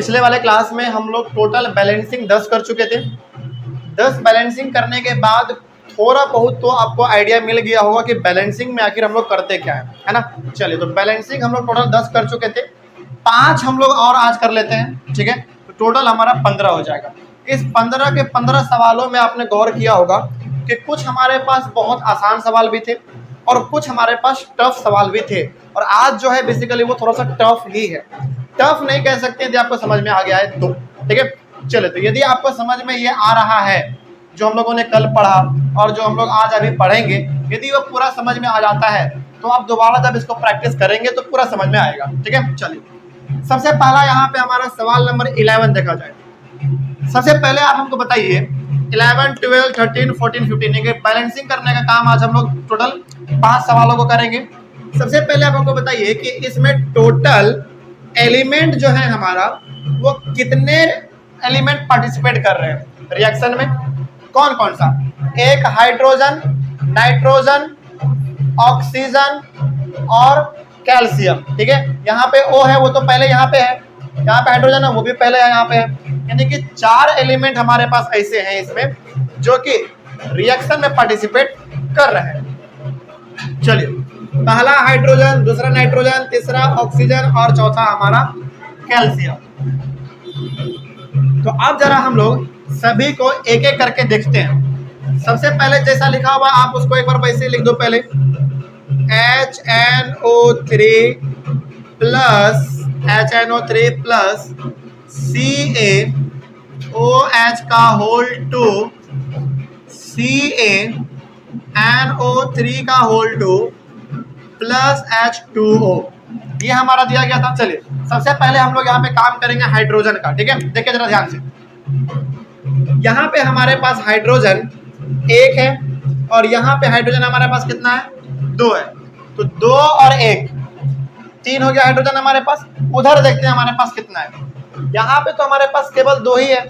पिछले वाले क्लास में हम लोग टोटल बैलेंसिंग 10 कर चुके थे। 10 बैलेंसिंग करने के बाद थोड़ा बहुत तो आपको आइडिया मिल गया होगा कि बैलेंसिंग में आखिर हम लोग करते क्या है ना। चलिए, तो बैलेंसिंग हम लोग टोटल 10 कर चुके थे, 5 हम लोग और आज कर लेते हैं, ठीक है। तो टोटल हमारा 15 हो जाएगा। इस 15 के 15 सवालों में आपने गौर किया होगा कि कुछ हमारे पास बहुत आसान सवाल भी थे और कुछ हमारे पास टफ सवाल भी थे। और आज जो है बेसिकली वो थोड़ा सा टफ ही है। टफ नहीं कह सकते यदि आपको समझ में आ गया है तो, ठीक है। चलिए, तो यदि आपको समझ में ये आ रहा है जो हम लोगों ने कल पढ़ा और जो हम लोग आज अभी पढ़ेंगे, यदि वो पूरा समझ में आ जाता है तो आप दोबारा जब इसको प्रैक्टिस करेंगे तो पूरा समझ में आएगा, ठीक है। चलिए, सबसे पहला यहाँ पे हमारा सवाल नंबर 11 देखा जाए। सबसे पहले आप हमको बताइए 11, 12, 13, 14, 15 बैलेंसिंग करने का काम आज हम लोग टोटल 5 सवालों को करेंगे। सबसे पहले आप हमको बताइए कि इसमें टोटल एलिमेंट जो है हमारा वो कितने एलिमेंट पार्टिसिपेट कर रहे हैं रिएक्शन में, कौन कौन सा। एक हाइड्रोजन, नाइट्रोजन, ऑक्सीजन और कैल्शियम, ठीक है। यहाँ पे O है वो तो पहले यहाँ पे है, यहाँ पे हाइड्रोजन है वो भी पहले यहाँ पे है, यानी कि 4 एलिमेंट हमारे पास ऐसे हैं इसमें जो कि रिएक्शन में पार्टिसिपेट कर रहे हैं। चलिए, पहला हाइड्रोजन, दूसरा नाइट्रोजन, तीसरा ऑक्सीजन और चौथा हमारा कैल्शियम। तो अब जरा हम लोग सभी को एक एक करके देखते हैं। सबसे पहले जैसा लिखा हुआ आप उसको एक बार वैसे लिख दो। पहले HNO3 प्लस CaOH का होल 2 CaNO3 का होल 2 प्लस H2O, ये हमारा दिया गया था। चलिए, सबसे पहले हम लोग यहाँ पे काम करेंगे हाइड्रोजन का, ठीक है। देखिए जरा ध्यान से, यहाँ पे हमारे पास हाइड्रोजन 1 है और यहाँ पे हाइड्रोजन हमारे पास कितना है, 2 है। तो 2 और 1 3 हो गया हाइड्रोजन हमारे पास। उधर देखते हैं हमारे पास कितना है, यहाँ पे तो हमारे पास केवल 2 ही है।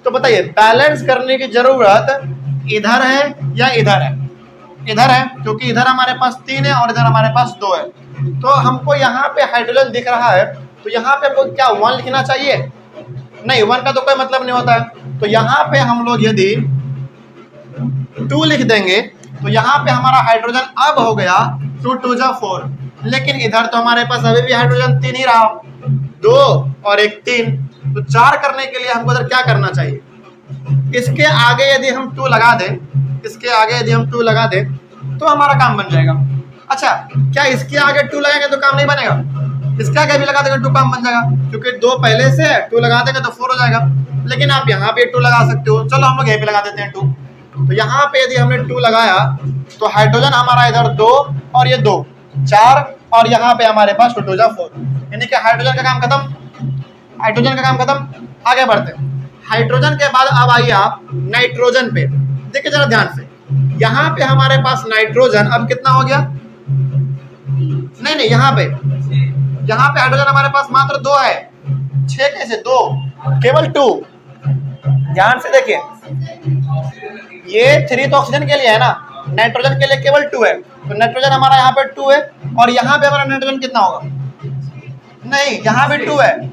तो बताइए बैलेंस करने की जरूरत इधर है या इधर है? इधर है, क्योंकि इधर हमारे पास 3 है और इधर हमारे पास 2 है। तो हमको यहाँ पे हाइड्रोजन दिख रहा है, तो यहाँ पे हमको क्या 1 लिखना चाहिए? नहीं, 1 का तो कोई मतलब नहीं होता है। तो यहाँ पे हम लोग यदि 2 लिख देंगे तो यहाँ पे हमारा हाइड्रोजन अब हो गया 2 2 जा 4। लेकिन इधर तो हमारे पास अभी भी हाइड्रोजन 3 ही रहा, 2 और 1 3। तो 4 करने के लिए हमको इधर क्या करना चाहिए? इसके आगे यदि हम 2 लगा दें, इसके आगे यदि हम 2 लगा दें तो हमारा काम बन जाएगा। अच्छा, क्या इसके आगे 2 लगाएंगे तो काम नहीं बनेगा? इसके आगे भी लगा देंगे 2 काम बन जाएगा, क्योंकि 2 पहले से है, 2 लगा देंगे तो 4 हो जाएगा। लेकिन आप यहाँ पे 2 लगा सकते हो। चलो हम लोग यहीं पे लगा देते हैं 2। तो यहाँ पे यदि हमने 2 लगाया तो हाइड्रोजन हमारा इधर 2 और ये 2 4 और यहाँ पे हमारे पास 2 2 जा 4, यानी कि हाइड्रोजन का काम खत्म। हाइड्रोजन का काम खत्म। आगे बढ़ते हैं। हाइड्रोजन के बाद अब आइए आप नाइट्रोजन पे। देखिए जरा ध्यान से, यहाँ पे हमारे पास नाइट्रोजन अब कितना हो गया? नहीं, यहाँ पे हाइड्रोजन हमारे पास मात्र 2 है। 6 कैसे 2? केवल 2। ध्यान से देखिए, ये 3 तो ऑक्सीजन के लिए है ना, नाइट्रोजन के लिए केवल 2 है। तो नाइट्रोजन हमारा यहाँ पे 2 है और यहाँ पे हमारा नाइट्रोजन कितना होगा? नहीं, यहाँ भी 2 है,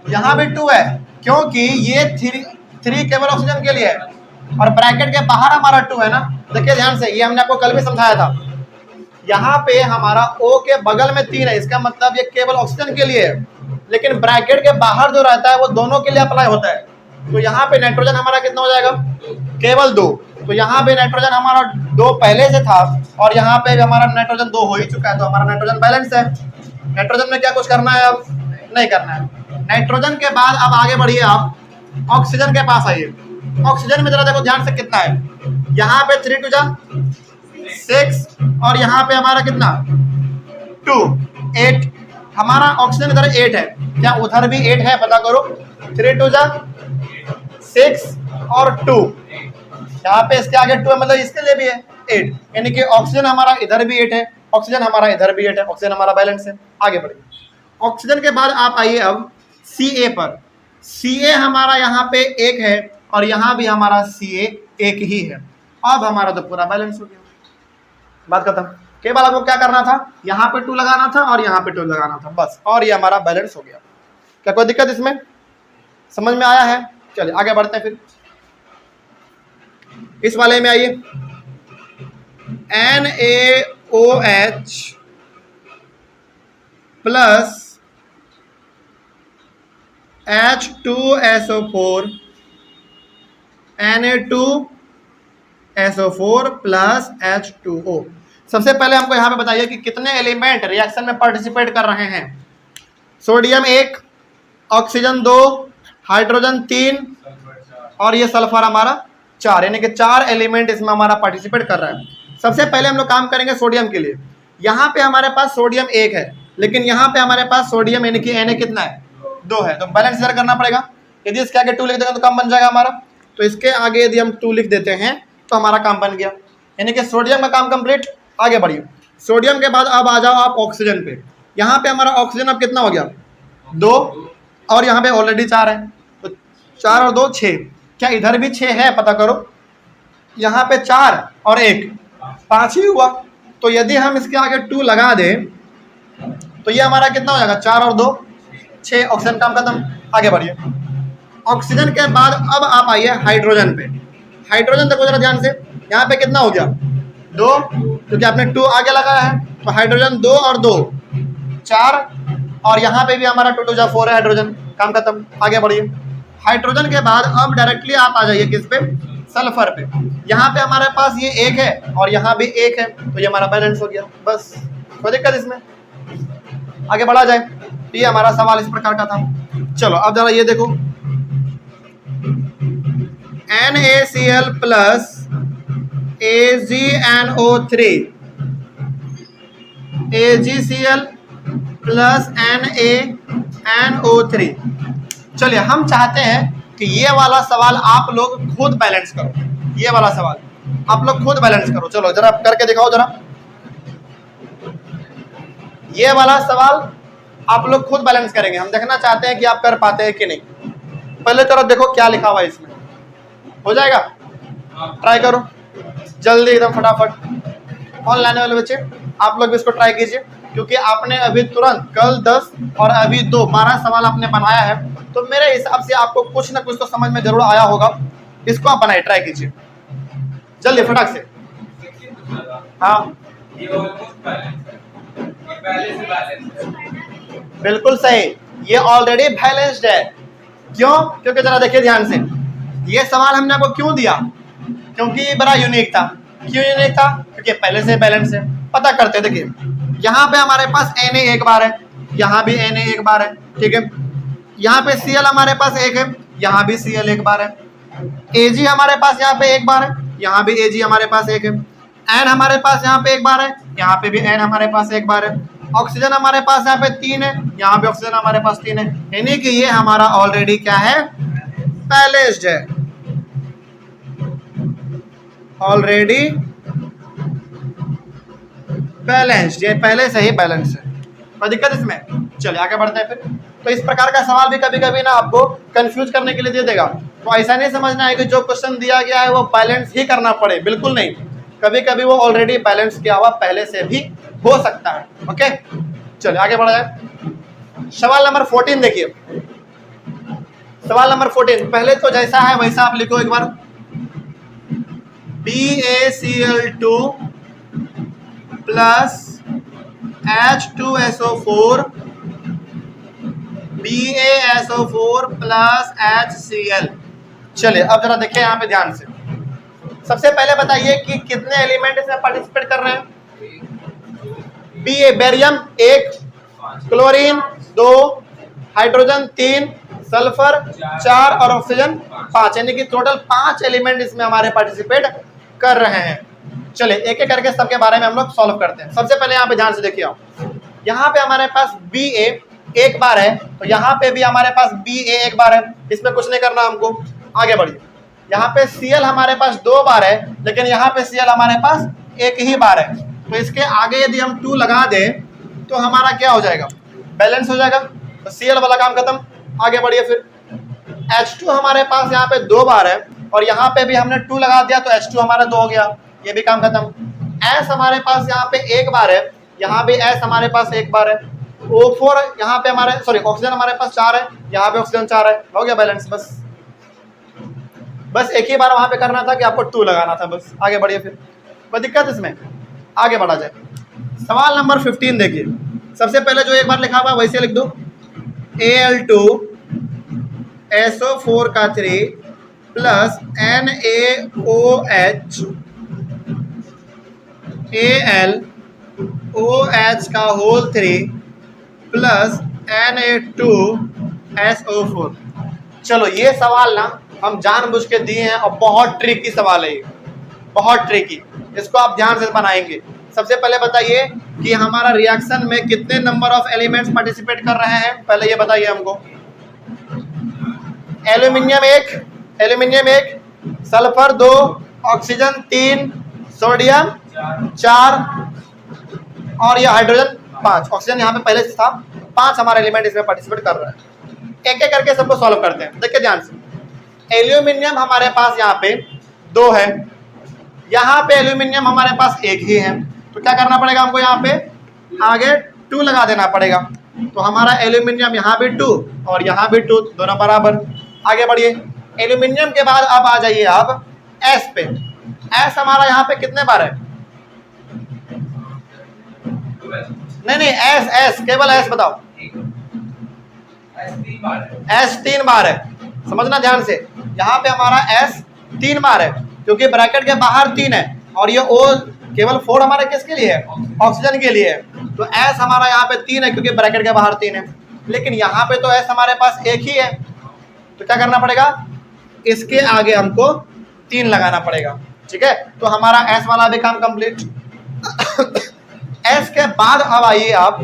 यहाँ भी 2 है, क्योंकि ये 3 केवल ऑक्सीजन के लिए है और ब्रैकेट के बाहर हमारा 2 है ना। देखिए ध्यान से, ये हमने आपको कल भी समझाया था। यहाँ पे हमारा O के बगल में 3 है, इसका मतलब ये केवल ऑक्सीजन के लिए है, लेकिन ब्रैकेट के बाहर जो रहता है वो दोनों के लिए अप्लाई होता है। तो यहाँ पे नाइट्रोजन हमारा कितना हो जाएगा? केवल 2। तो यहाँ पे नाइट्रोजन हमारा 2 पहले से था और यहाँ पे भी हमारा नाइट्रोजन 2 हो ही चुका है, तो हमारा नाइट्रोजन बैलेंस है। नाइट्रोजन में क्या कुछ करना है? अब नहीं करना है। नाइट्रोजन के बाद अब आगे बढ़िए, आप ऑक्सीजन के पास आइए। ऑक्सीजन में जरा देखो ध्यान से कितना है। यहाँ पे 3 2 जा 6 और यहाँ पे हमारा कितना 2 8। हमारा ऑक्सीजन इधर 8 है, क्या उधर भी 8 है? पता करो। 3 2 जा 6 और 2, यहाँ पे इसके आगे 2 है, मतलब इसके लिए भी है 8, यानी कि ऑक्सीजन हमारा इधर भी 8 है, ऑक्सीजन हमारा इधर भी 8 है। ऑक्सीजन हमारा बैलेंस है। आगे बढ़िए। ऑक्सीजन के बाद आप आइए अब Ca पर। Ca हमारा यहाँ पे 1 है और यहाँ भी हमारा Ca 1 ही है। अब हमारा तो पूरा बैलेंस हो गया, बात खत्म। केवल आपको क्या करना था? यहाँ पे 2 लगाना था और यहाँ पे 2 लगाना था, बस, और ये हमारा बैलेंस हो गया। क्या कोई दिक्कत इसमें? समझ में आया है? चलिए आगे बढ़ते हैं फिर इस वाले में आइए। NaOH plus H2SO4 Na2SO4 plus H2O। सबसे पहले हमको यहाँ पे बताइए कि कितने एलिमेंट रिएक्शन में पार्टिसिपेट कर रहे हैं। सोडियम 1, ऑक्सीजन 2, हाइड्रोजन 3 और ये सल्फर हमारा 4, यानी कि 4 एलिमेंट इसमें हमारा पार्टिसिपेट कर रहा है। सबसे पहले हम लोग काम करेंगे सोडियम के लिए। यहाँ पे हमारे पास सोडियम 1 है, लेकिन यहाँ पे हमारे पास सोडियम यानी कि Na कितना है? 2 है, तो बैलेंस इधर करना पड़ेगा। यदि इसके आगे 2 लिख देंगे तो काम बन जाएगा हमारा, तो इसके आगे यदि हम 2 लिख देते हैं तो हमारा काम बन गया, यानी कि सोडियम का काम कंप्लीट। आगे बढ़िए। सोडियम के बाद अब आ जाओ आप ऑक्सीजन पे। यहाँ पे हमारा ऑक्सीजन अब कितना हो गया? 2, और यहाँ पे ऑलरेडी 4 है, तो 4 और 2 6। क्या इधर भी 6 है? पता करो। यहाँ पे 4 और 1 5 ही हुआ, तो यदि हम इसके आगे 2 लगा दें तो ये हमारा कितना हो जाएगा? 4 और 2 6। ऑक्सीजन काम खत्म। आगे बढ़िए। ऑक्सीजन के बाद अब आप आइए हाइड्रोजन पे। हाइड्रोजन देखो जरा ध्यान से, यहाँ पे कितना हो गया? 2, क्योंकि आपने 2 आगे लगाया है, तो हाइड्रोजन 2 और 2 4, और यहाँ पे भी हमारा 2 2 जा 4 है, हाइड्रोजन काम खत्म। आगे बढ़िए। हाइड्रोजन के बाद अब डायरेक्टली आप आ जाइए किस पे? सल्फर पे। यहाँ पे हमारे पास ये 1 है और यहाँ भी 1 है, तो ये हमारा बैलेंस हो गया। बस, कोई दिक्कत इसमें? आगे बढ़ा जाए। तो ये हमारा सवाल इस प्रकार का था। चलो अब जरा ये देखो, NaCl plus AgNO3 AgCl plus NaNO3। चलिए हम चाहते हैं कि ये वाला सवाल आप लोग खुद बैलेंस करो। ये वाला सवाल आप लोग खुद बैलेंस करो। चलो जरा करके दिखाओ जरा। ये वाला सवाल आप लोग खुद बैलेंस करेंगे, हम देखना चाहते हैं कि आप कर पाते हैं कि नहीं। पहले तरह देखो क्या लिखा हुआ है इसमें, हो जाएगा? ट्राई करो जल्दी एकदम फटाफट। ऑनलाइन वाले बच्चे आप लोग भी इसको ट्राई कीजिए, क्योंकि आपने अभी तुरंत कल 10 और अभी 2 12 सवाल आपने बनाया है, तो मेरे हिसाब से आपको कुछ ना कुछ तो समझ में जरूर आया होगा। इसको आप बनाए, ट्राई कीजिए जल्दी फटाक से। हाँ बिल्कुल सही, ये ऑलरेडी बैलेंस्ड है। क्यों? क्योंकि जरा देखिए ध्यान से, ये सवाल हमने आपको क्यों दिया? क्योंकि ये बड़ा यूनिक था। क्यों यूनिक था? क्योंकि पहले से बैलेंस है। पता करते, देखिए यहाँ पे हमारे पास Na एक बार है, यहाँ भी Na एक बार है, ठीक है। यहाँ पे Cl हमारे पास 1 है, यहाँ भी Cl एक बार है। Ag हमारे पास यहाँ पे 1 बार है, यहाँ भी Ag हमारे पास 1 है। N हमारे पास यहाँ पे 1 बार है, यहाँ पे भी N हमारे पास 1 बार है। ऑक्सीजन हमारे पास यहाँ पे 3 है, यहाँ पे ऑक्सीजन हमारे पास 3 है, यानी कि ये हमारा ऑलरेडी क्या है? बैलेंस्ड है, ऑलरेडी बैलेंस्ड, ये पहले से ही बैलेंस है। कोई दिक्कत इसमें? चलिए आगे बढ़ते हैं फिर। तो इस प्रकार का सवाल भी कभी कभी ना आपको कंफ्यूज करने के लिए दे देगा, तो ऐसा नहीं समझना है कि जो क्वेश्चन दिया गया है वो बैलेंस ही करना पड़े, बिल्कुल नहीं। कभी कभी वो ऑलरेडी बैलेंस किया हुआ पहले से भी हो सकता है। ओके चलिए आगे बढ़ा जाए। सवाल नंबर 14 देखिए। सवाल नंबर 14 पहले तो जैसा है वैसा आप लिखो एक बार। BaCl2 plus H2SO4 BaSO4 plus HCl। चलिए अब जरा देखिए यहाँ पे ध्यान से। सबसे पहले बताइए कि कितने एलिमेंट इसमें पार्टिसिपेट कर रहे हैं। बेरियम 1, क्लोरीन 2, हाइड्रोजन 3, सल्फर 4 और ऑक्सीजन 5, यानी कि टोटल 5 एलिमेंट इसमें हमारे पार्टिसिपेट कर रहे हैं। चलिए एक एक करके सबके बारे में हम लोग सॉल्व करते हैं। सबसे पहले यहाँ पे ध्यान से देखिए आप, यहाँ पे हमारे पास Ba 1 बार है, तो यहाँ पे भी हमारे पास Ba 1 बार है, इसमें कुछ नहीं करना हमको। आगे बढ़िए। यहाँ पे Cl हमारे पास 2 बार है, लेकिन यहाँ पे Cl हमारे पास 1 ही बार है, तो इसके आगे यदि हम 2 लगा दें तो हमारा क्या हो जाएगा? बैलेंस हो जाएगा। तो Cl वाला काम खत्म। आगे बढ़िए फिर। H2 हमारे पास यहाँ पे 2 बार है, और यहाँ पे भी हमने 2 लगा दिया तो H2 हमारा 2 हो गया, ये भी काम खत्म। S हमारे पास यहाँ पे 1 बार है, यहाँ भी S हमारे पास 1 बार है, O4 यहाँ पे हमारे ऑक्सीजन हमारे पास 4 है, यहाँ पे ऑक्सीजन 4 है, हो गया बैलेंस। बस एक ही बार वहां पे करना था कि आपको 2 लगाना था, बस। आगे बढ़िए, फिर कोई दिक्कत इसमें, आगे बढ़ा जाए। सवाल नंबर 15 देखिए। सबसे पहले जो एक बार लिखा हुआ वैसे लिख दो, Al2SO4 का 3 प्लस NaOH AlOH का होल 3 प्लस Na2SO4। चलो ये सवाल ना हम जानबूझ के दिए हैं और बहुत ट्रिकी सवाल है ये, बहुत ट्रिकी। इसको आप ध्यान से बनाएंगे। सबसे पहले बताइए कि हमारा रिएक्शन में कितने नंबर ऑफ एलिमेंट्स पार्टिसिपेट कर रहे हैं, पहले ये बताइए हमको। एल्यूमिनियम 1, सल्फर 2, ऑक्सीजन 3, सोडियम 4 और ये हाइड्रोजन 5। ऑक्सीजन यहाँ पे पहले से था, 5 हमारा एलिमेंट इसमें पार्टिसिपेट कर रहा है। एक एक करके सबको सॉल्व करते हैं, देखिए ध्यान से। एल्यूमिनियम हमारे पास यहाँ पे 2 है, यहाँ पे एल्यूमिनियम हमारे पास 1 ही है, तो क्या करना पड़ेगा हमको, यहाँ पे आगे 2 लगा देना पड़ेगा। तो हमारा एल्यूमिनियम यहाँ भी 2 और यहाँ भी 2, दोनों बराबर। आगे बढ़िए, एल्यूमिनियम के बाद अब आ जाइए आप एस पे। एस हमारा यहाँ पे कितने बार है? नहीं, एस केवल एस बताओ। एस 3 बार है, समझना ध्यान से। यहाँ पे हमारा एस 3 बार है क्योंकि ब्रैकेट के बाहर 3 है, और ये ओ केवल 4 हमारे किसके लिए है? ऑक्सीजन के लिए है। तो एस हमारा यहाँ पे 3 है क्योंकि ब्रैकेट के बाहर 3 है, लेकिन यहाँ पे तो एस हमारे पास 1 ही है, तो क्या करना पड़ेगा, इसके आगे हमको 3 लगाना पड़ेगा। ठीक है, तो हमारा एस वाला भी काम कंप्लीट। एस के बाद अब आइए आप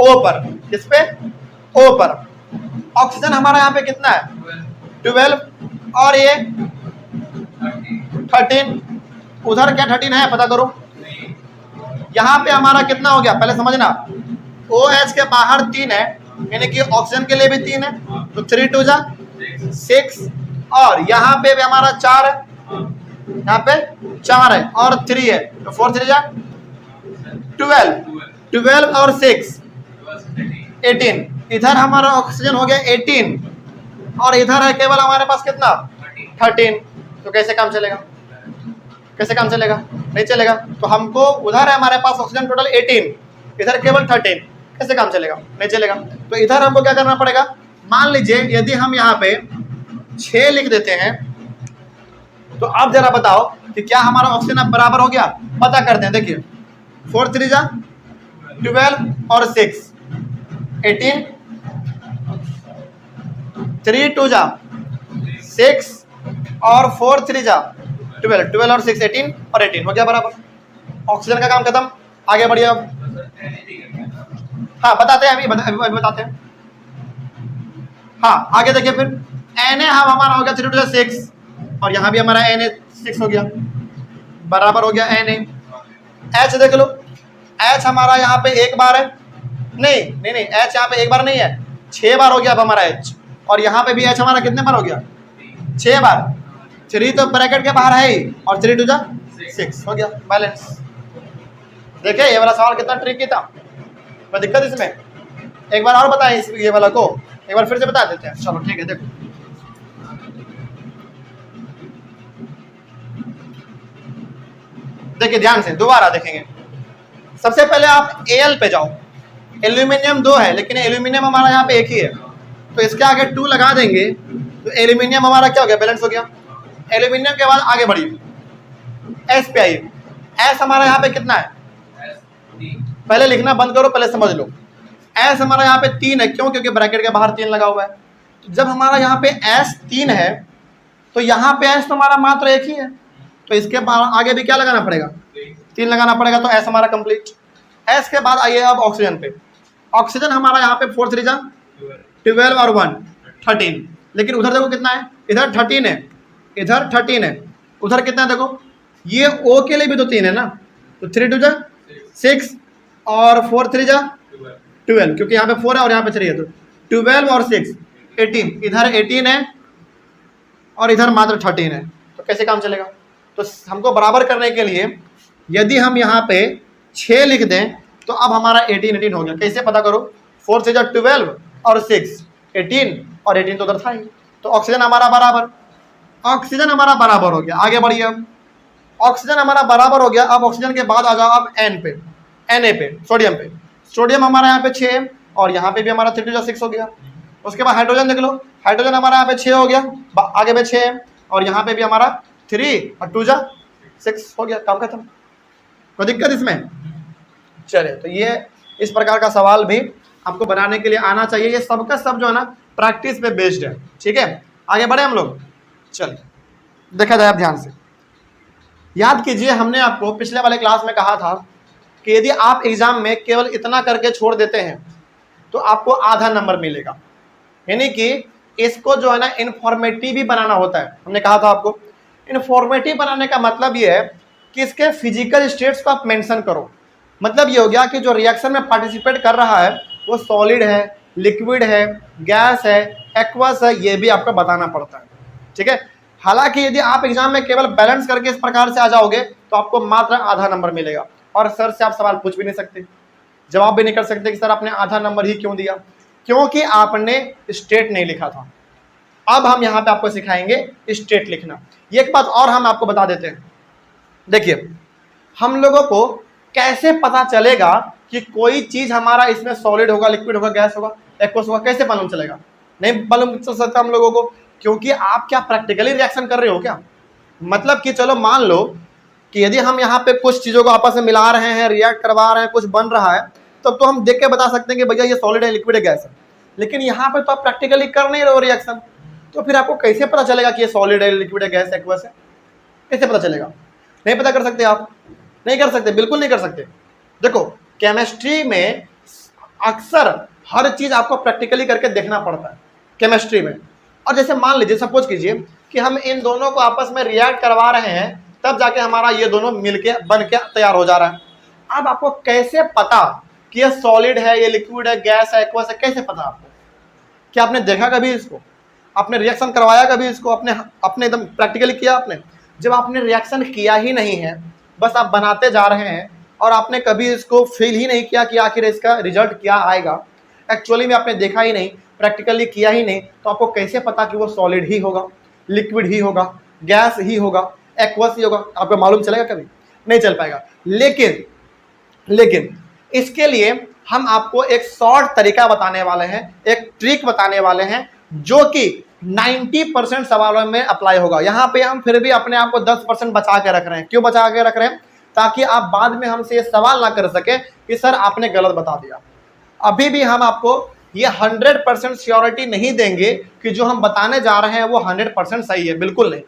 ओ पर। किस पे? ओ पर। ऑक्सीजन हमारा यहाँ पे कितना है? 12 और ये 13। उधर क्या 13 है पता करो। यहाँ पे हमारा कितना हो गया पहले समझना। OH के बाहर 3 है, यानी कि ऑक्सीजन के लिए भी 3 है, तो 3 2 जा 6, और यहाँ पे भी हमारा 4 है, यहाँ पे 4 है और 3 है, तो 4 3 जा 12 और 6 18। इधर हमारा ऑक्सीजन हो गया 18 और इधर है केवल हमारे पास कितना 13। तो कैसे काम चलेगा? कैसे काम चलेगा? नहीं चलेगा। तो हमको उधर है हमारे पास ऑक्सीजन टोटल 18, इधर केवल 13, कैसे काम चलेगा? नहीं चलेगा। तो इधर हमको क्या करना पड़ेगा, मान लीजिए यदि हम यहाँ पे 6 लिख देते हैं, तो आप जरा बताओ कि क्या हमारा ऑक्सीजन अब बराबर हो गया? पता करते हैं, देखिए 4 3 जा 12 और 6 18, 3 2 जा 6 और 4 3 जा 12 और 6 18 और 18 हो गया बराबर। ऑक्सीजन का काम खत्म। आगे बढ़िए अब। हाँ बताते हैं, अभी बताते हैं। हाँ आगे देखिए फिर Na हम हमारा हो गया 3 2 6 और यहाँ भी हमारा Na 6 हो गया, बराबर हो गया Na। H देख लो, H हमारा यहाँ पे 1 बार है, नहीं H यहाँ पे 1 बार नहीं है, 6 बार हो गया अब हमारा H, और यहाँ पे भी H हमारा कितने बार हो गया? 6 बार। 3 तो ब्रैकेट के बाहर है ही, और 3 2 जा 6 हो गया, बैलेंस। देखिए ये वाला सवाल कितना ट्रिकी था, कोई दिक्कत इसमें? एक बार और बताएं इस ये वाला को, एक बार फिर से बता देते हैं। चलो ठीक है, देखो देखिए ध्यान से, दोबारा देखेंगे। सबसे पहले आप Al पे जाओ। एल्यूमिनियम 2 है, लेकिन एल्यूमिनियम हमारा यहाँ पे 1 ही है, तो इसके आगे 2 लगा देंगे तो एल्यूमिनियम हमारा क्या हो गया? बैलेंस हो गया। एल्यूमिनियम के बाद आगे बढ़िए, एस पे आइए। एस हमारा यहाँ पे कितना है? पहले लिखना बंद करो, पहले समझ लो। एस हमारा यहाँ पे 3 है, क्यों? क्योंकि ब्रैकेट के बाहर 3 लगा हुआ है। तो जब हमारा यहाँ पे एस 3 है, तो यहाँ पे एस तो हमारा मात्र 1 ही है, तो इसके आगे भी क्या लगाना पड़ेगा? 3 लगाना पड़ेगा, तो एस हमारा कंप्लीट। एस के बाद आइए अब ऑक्सीजन पे। ऑक्सीजन हमारा यहाँ पे 4 3 जा 12 और 1 13, लेकिन उधर देखो कितना है? इधर 13 है, इधर 13 है, उधर कितना है देखो? ये O के लिए भी तो 3 है ना, तो 3 2 जा 6 और 4 3 जा 12, क्योंकि यहाँ पे 4 है और यहाँ पे 3 है, तो 12 और 6 18, इधर 18 है और इधर मात्र 13 है, तो कैसे काम चलेगा? तो हमको बराबर करने के लिए यदि हम यहाँ पे 6 लिख दें तो अब हमारा 18 हो गया। कैसे पता करो? 4 से 12 और 6 18 और 18 तो उधर था ही, तो ऑक्सीजन हमारा बराबर, ऑक्सीजन हमारा बराबर हो गया। आगे बढ़िए, अब ऑक्सीजन हमारा बराबर हो गया। अब ऑक्सीजन के बाद आ जाओ अब एन पे, Na पे, सोडियम पे। सोडियम हमारा यहाँ पे 6 और यहाँ पे भी हमारा 3 to 6 हो गया। उसके बाद हाइड्रोजन देख लो, हाइड्रोजन हमारा यहाँ पे 6 हो गया, आगे पे 6 और यहाँ पे भी हमारा 3 और 2 जा 6 हो गया, काम खत्म। कोई दिक्कत इसमें? चले, तो ये इस प्रकार का सवाल भी आपको बनाने के लिए आना चाहिए। ये सबका सब जो है ना प्रैक्टिस पे बेस्ड है, ठीक है। आगे बढ़े हम लोग, चलिए देखा जाए अब ध्यान से। याद कीजिए, हमने आपको पिछले वाले क्लास में कहा था कि यदि आप एग्जाम में केवल इतना करके छोड़ देते हैं तो आपको आधा नंबर मिलेगा, यानी कि इसको जो है ना इन्फॉर्मेटिव भी बनाना होता है। हमने कहा था आपको इन्फॉर्मेटिव बनाने का मतलब ये है कि इसके फिजिकल स्टेट्स को आप मेंशन करो। मतलब ये हो गया कि जो रिएक्शन में पार्टिसिपेट कर रहा है वो सॉलिड है, लिक्विड है, गैस है, एक्वस है, ये भी आपको बताना पड़ता है, ठीक है। हालांकि यदि आप एग्जाम में केवल बैलेंस करके इस प्रकार से आ जाओगे तो आपको मात्र आधा नंबर मिलेगा, और सर से आप सवाल पूछ भी नहीं सकते, जवाब भी नहीं कर सकते कि सर आपने आधा नंबर ही क्यों दिया, क्योंकि आपने स्टेट नहीं लिखा था। अब हम यहाँ पे आपको सिखाएंगे स्टेट लिखना। ये एक बात और हम आपको बता देते हैं, देखिए हम लोगों को कैसे पता चलेगा कि कोई चीज हमारा इसमें सॉलिड होगा, लिक्विड होगा, गैस होगा, एक्वस होगा, कैसे मालूम चलेगा? नहीं मालूम चल सकता हम लोगों को, क्योंकि आप क्या प्रैक्टिकली रिएक्शन कर रहे हो क्या? मतलब कि चलो मान लो कि यदि हम यहाँ पे कुछ चीजों को आपस में मिला रहे हैं, रिएक्ट करवा रहे हैं, कुछ बन रहा है, तब तो हम देख के बता सकते हैं कि भैया ये सॉलिड है, लिक्विड है, गैस है। लेकिन यहाँ पे तो आप प्रैक्टिकली कर नहीं रहे हो रिएक्शन, तो फिर आपको कैसे पता चलेगा कि ये सॉलिड है, लिक्विड है, गैस, एक्वस है? कैसे पता चलेगा? नहीं पता कर सकते आप, नहीं कर सकते, बिल्कुल नहीं कर सकते। देखो केमिस्ट्री में अक्सर हर चीज आपको प्रैक्टिकली करके देखना पड़ता है केमिस्ट्री में। और जैसे मान लीजिए, सपोज कीजिए कि हम इन दोनों को आपस में रिएक्ट करवा रहे हैं, तब जाके हमारा ये दोनों मिलके बन के तैयार हो जा रहा है। अब आपको कैसे पता कि ये सॉलिड है, ये लिक्विड है, गैस है, एक्वस है? कैसे पता आपको? क्या आपने देखा कभी इसको? आपने रिएक्शन करवाया कभी इसको? अपने एकदम प्रैक्टिकली किया आपने? जब आपने रिएक्शन किया ही नहीं है, बस आप बनाते जा रहे हैं और आपने कभी इसको फील ही नहीं किया कि आखिर इसका रिजल्ट क्या आएगा, एक्चुअली में आपने देखा ही नहीं, प्रैक्टिकली किया ही नहीं, तो आपको कैसे पता कि वो सॉलिड ही होगा, लिक्विड ही होगा, गैस ही होगा, एक्वस ही होगा? आपको मालूम चलेगा? कभी नहीं चल पाएगा। लेकिन इसके लिए हम आपको एक शॉर्ट तरीका बताने वाले हैं, एक ट्रिक बताने वाले हैं, जो कि 90% सवालों में अप्लाई होगा। यहाँ पे हम फिर भी अपने आप को 10% बचा के रख रहे हैं। क्यों बचा के रख रहे हैं? ताकि आप बाद में हमसे ये सवाल ना कर सके कि सर आपने गलत बता दिया। अभी भी हम आपको ये 100% श्योरिटी नहीं देंगे कि जो हम बताने जा रहे हैं वो 100% सही है, बिल्कुल नहीं,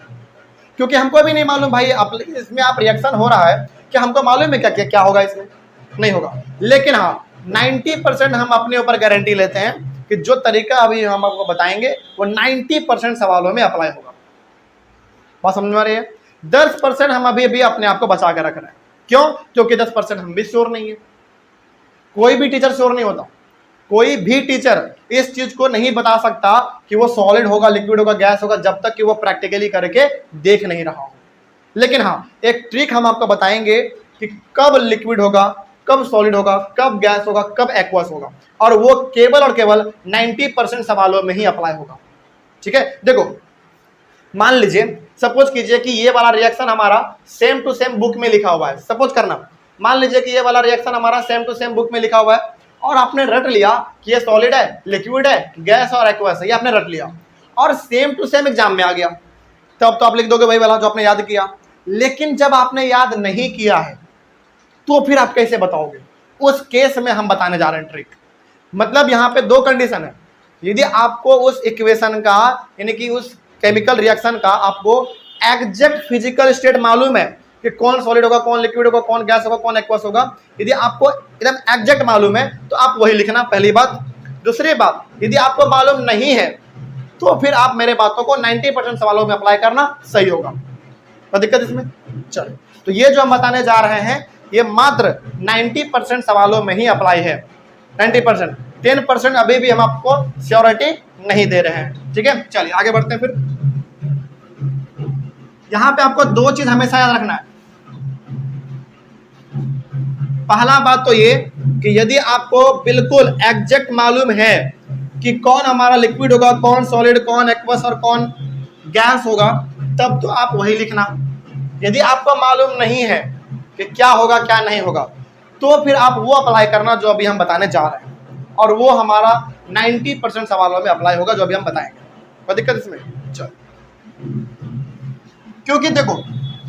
क्योंकि हमको भी नहीं मालूम भाई इसमें आप रिएक्शन हो रहा है क्या हमको मालूम है क्या होगा इसमें? नहीं होगा। लेकिन हाँ 90% हम अपने ऊपर गारंटी लेते हैं कि जो तरीका अभी हम आपको बताएंगे वो 90% सवालों में अप्लाई होगा। बात समझ में आ रही है? 10% हम अभी अपने आप को बचा के रख रहे हैं। क्यों? क्योंकि 10% हम भी श्योर नहीं है। कोई भी टीचर श्योर नहीं होता, कोई भी टीचर इस चीज को नहीं बता सकता कि वो सॉलिड होगा, लिक्विड होगा, गैस होगा, जब तक कि वो प्रैक्टिकली करके देख नहीं रहा हो। लेकिन हाँ एक ट्रिक हम आपको बताएंगे कि कब लिक्विड होगा, कब सॉलिड होगा, कब गैस होगा, कब एक्वस होगा, और वो केवल और केवल 90% सवालों में ही अप्लाई होगा। ठीक है, देखो मान लीजिए, सपोज कीजिए कि ये वाला रिएक्शन हमारा सेम टू सेम बुक में लिखा हुआ है। सपोज करना, मान लीजिए कि ये वाला रिएक्शन हमारा सेम टू सेम बुक में लिखा हुआ है और आपने रट लिया कि ये सॉलिड है, लिक्विड है, गैस और एक्वस है, ये आपने रट लिया और सेम टू सेम एग्जाम में आ गया, तब तो आप लिख दोगे वही वाला जो आपने याद किया। लेकिन जब आपने याद नहीं किया है तो फिर आप कैसे बताओगे? उस केस में हम बताने जा रहे हैं ट्रिक। मतलब यहाँ पे दो कंडीशन है। यदि आपको उस इक्वेशन का, यानी कि उस केमिकल रिएक्शन का आपको एग्जैक्ट फिजिकल स्टेट मालूम है कि कौन सॉलिड होगा, कौन लिक्विड होगा, कौन गैस होगा, कौन एक्वस होगा, यदि आपको एकदम एग्जैक्ट मालूम है तो आप वही लिखना, पहली बात। दूसरी बात, यदि आपको मालूम नहीं है तो फिर आप मेरे बातों को 90% सवालों में अप्लाई करना सही होगा। तो दिक्कत इसमें? चलो, तो ये जो हम बताने जा रहे हैं ये मात्र 90% सवालों में ही अप्लाई है। 90%, 10% अभी भी हम आपको श्योरिटी नहीं दे रहे हैं। ठीक है, चलिए आगे बढ़ते हैं। फिर यहां पे आपको दो चीज हमेशा याद रखना है। पहला बात तो ये कि यदि आपको बिल्कुल एग्जैक्ट मालूम है कि कौन हमारा लिक्विड होगा, कौन सॉलिड, कौन एक्वस और कौन गैस होगा, तब तो आप वही लिखना। यदि आपको मालूम नहीं है कि क्या होगा क्या नहीं होगा, तो फिर आप वो अप्लाई करना जो अभी हम बताने जा रहे हैं, और वो हमारा 90% सवालों में अप्लाई होगा जो अभी हम बताएंगे। कोई दिक्कत इसमें? चलो, क्योंकि देखो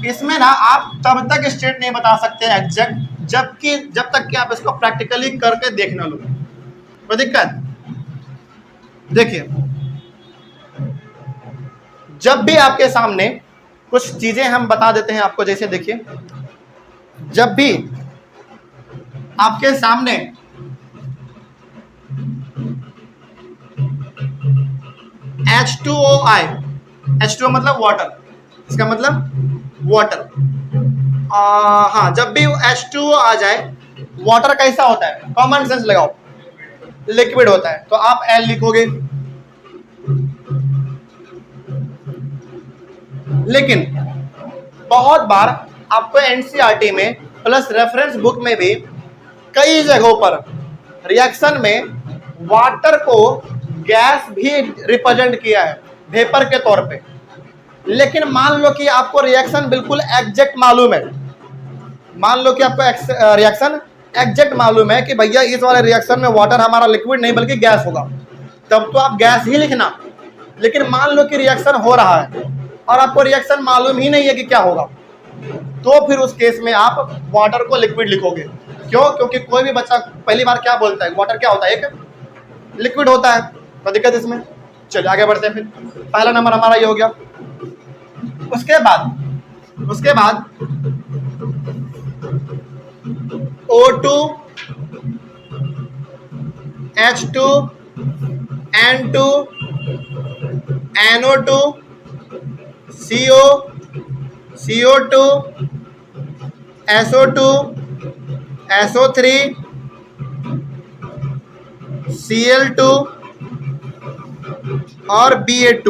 इसमें ना आप तब तक स्टेट नहीं बता सकते एग्जैक्ट जब तक कि आप इसको प्रैक्टिकली करके देख ना लो। कोई दिक्कत? देखिए, जब भी आपके सामने कुछ चीजें हम बता देते हैं आपको, जैसे देखिए, जब भी आपके सामने H2O आए, H2O मतलब वाटर, इसका मतलब वाटर, हाँ, जब भी H2O आ जाए, वाटर कैसा होता है? कॉमन सेंस लगाओ, लिक्विड होता है, तो आप L लिखोगे। लेकिन बहुत बार आपको एनसीईआरटी में प्लस रेफरेंस बुक में भी कई जगहों पर रिएक्शन में वाटर को गैस भी रिप्रेजेंट किया है वेपर के तौर पे। लेकिन मान लो कि आपको रिएक्शन बिल्कुल एग्जैक्ट मालूम है, मान लो कि आपको रिएक्शन एग्जैक्ट मालूम है कि भैया इस वाले रिएक्शन में वाटर हमारा लिक्विड नहीं बल्कि गैस होगा, तब तो आप गैस ही लिखना। लेकिन मान लो कि रिएक्शन हो रहा है और आपको रिएक्शन मालूम ही नहीं है कि क्या होगा, तो फिर उस केस में आप वाटर को लिक्विड लिखोगे। क्यों? क्योंकि कोई भी बच्चा पहली बार क्या बोलता है, वाटर क्या होता है? एक लिक्विड होता है। तो दिक्कत इसमें? चलिए आगे बढ़ते हैं। फिर पहला नंबर हमारा ये हो गया। उसके बाद O2, H2, N2, NO2, CO, CO2, SO2, SO3, Cl2 और Ba2।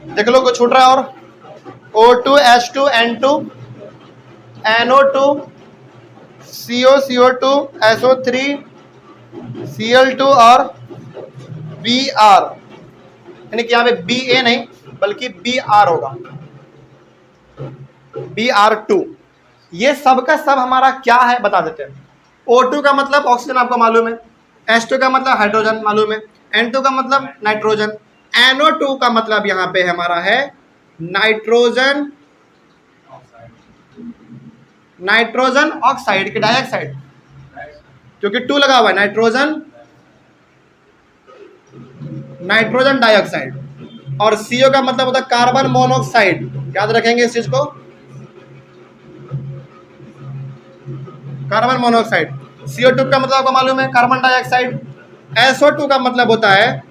देख लो, कुछ छूट रहा है और O2, H2, N2, NO2, CO, CO2, SO3, Cl2 और Br, यानी कि यहाँ पे Ba नहीं बल्कि Br होगा, Br2। ये सब का सब हमारा क्या है बता देते हैं। O2 का मतलब ऑक्सीजन आपको मालूम है, H2 का मतलब हाइड्रोजन मालूम है, N2 का मतलब नाइट्रोजन, NO2 का मतलब यहाँ पे हमारा है नाइट्रोजन ऑक्साइड की डाइऑक्साइड, क्योंकि 2 लगा हुआ है, नाइट्रोजन डाइऑक्साइड। और CO का मतलब होता है कार्बन मोनोऑक्साइड, याद रखेंगे इस चीज को, कार्बन मोनोऑक्साइड। CO2 का मतलब आपको मालूम है कार्बन डाइऑक्साइड। SO2 का मतलब होता है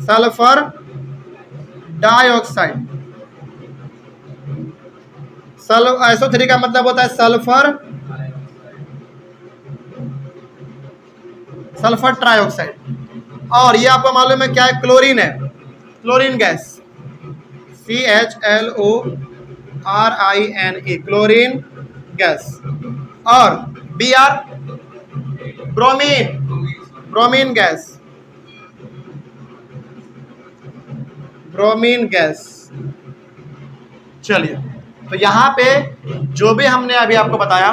सल्फर डाइऑक्साइड। SO3 का मतलब होता है सल्फर ट्राइऑक्साइड। और ये आपको मालूम है क्या है? क्लोरीन है, chlorine gas, CHLORINE, chlorine gas. और Br ब्रोमीन गैस। चलिए, तो यहाँ पे जो भी हमने अभी आपको बताया,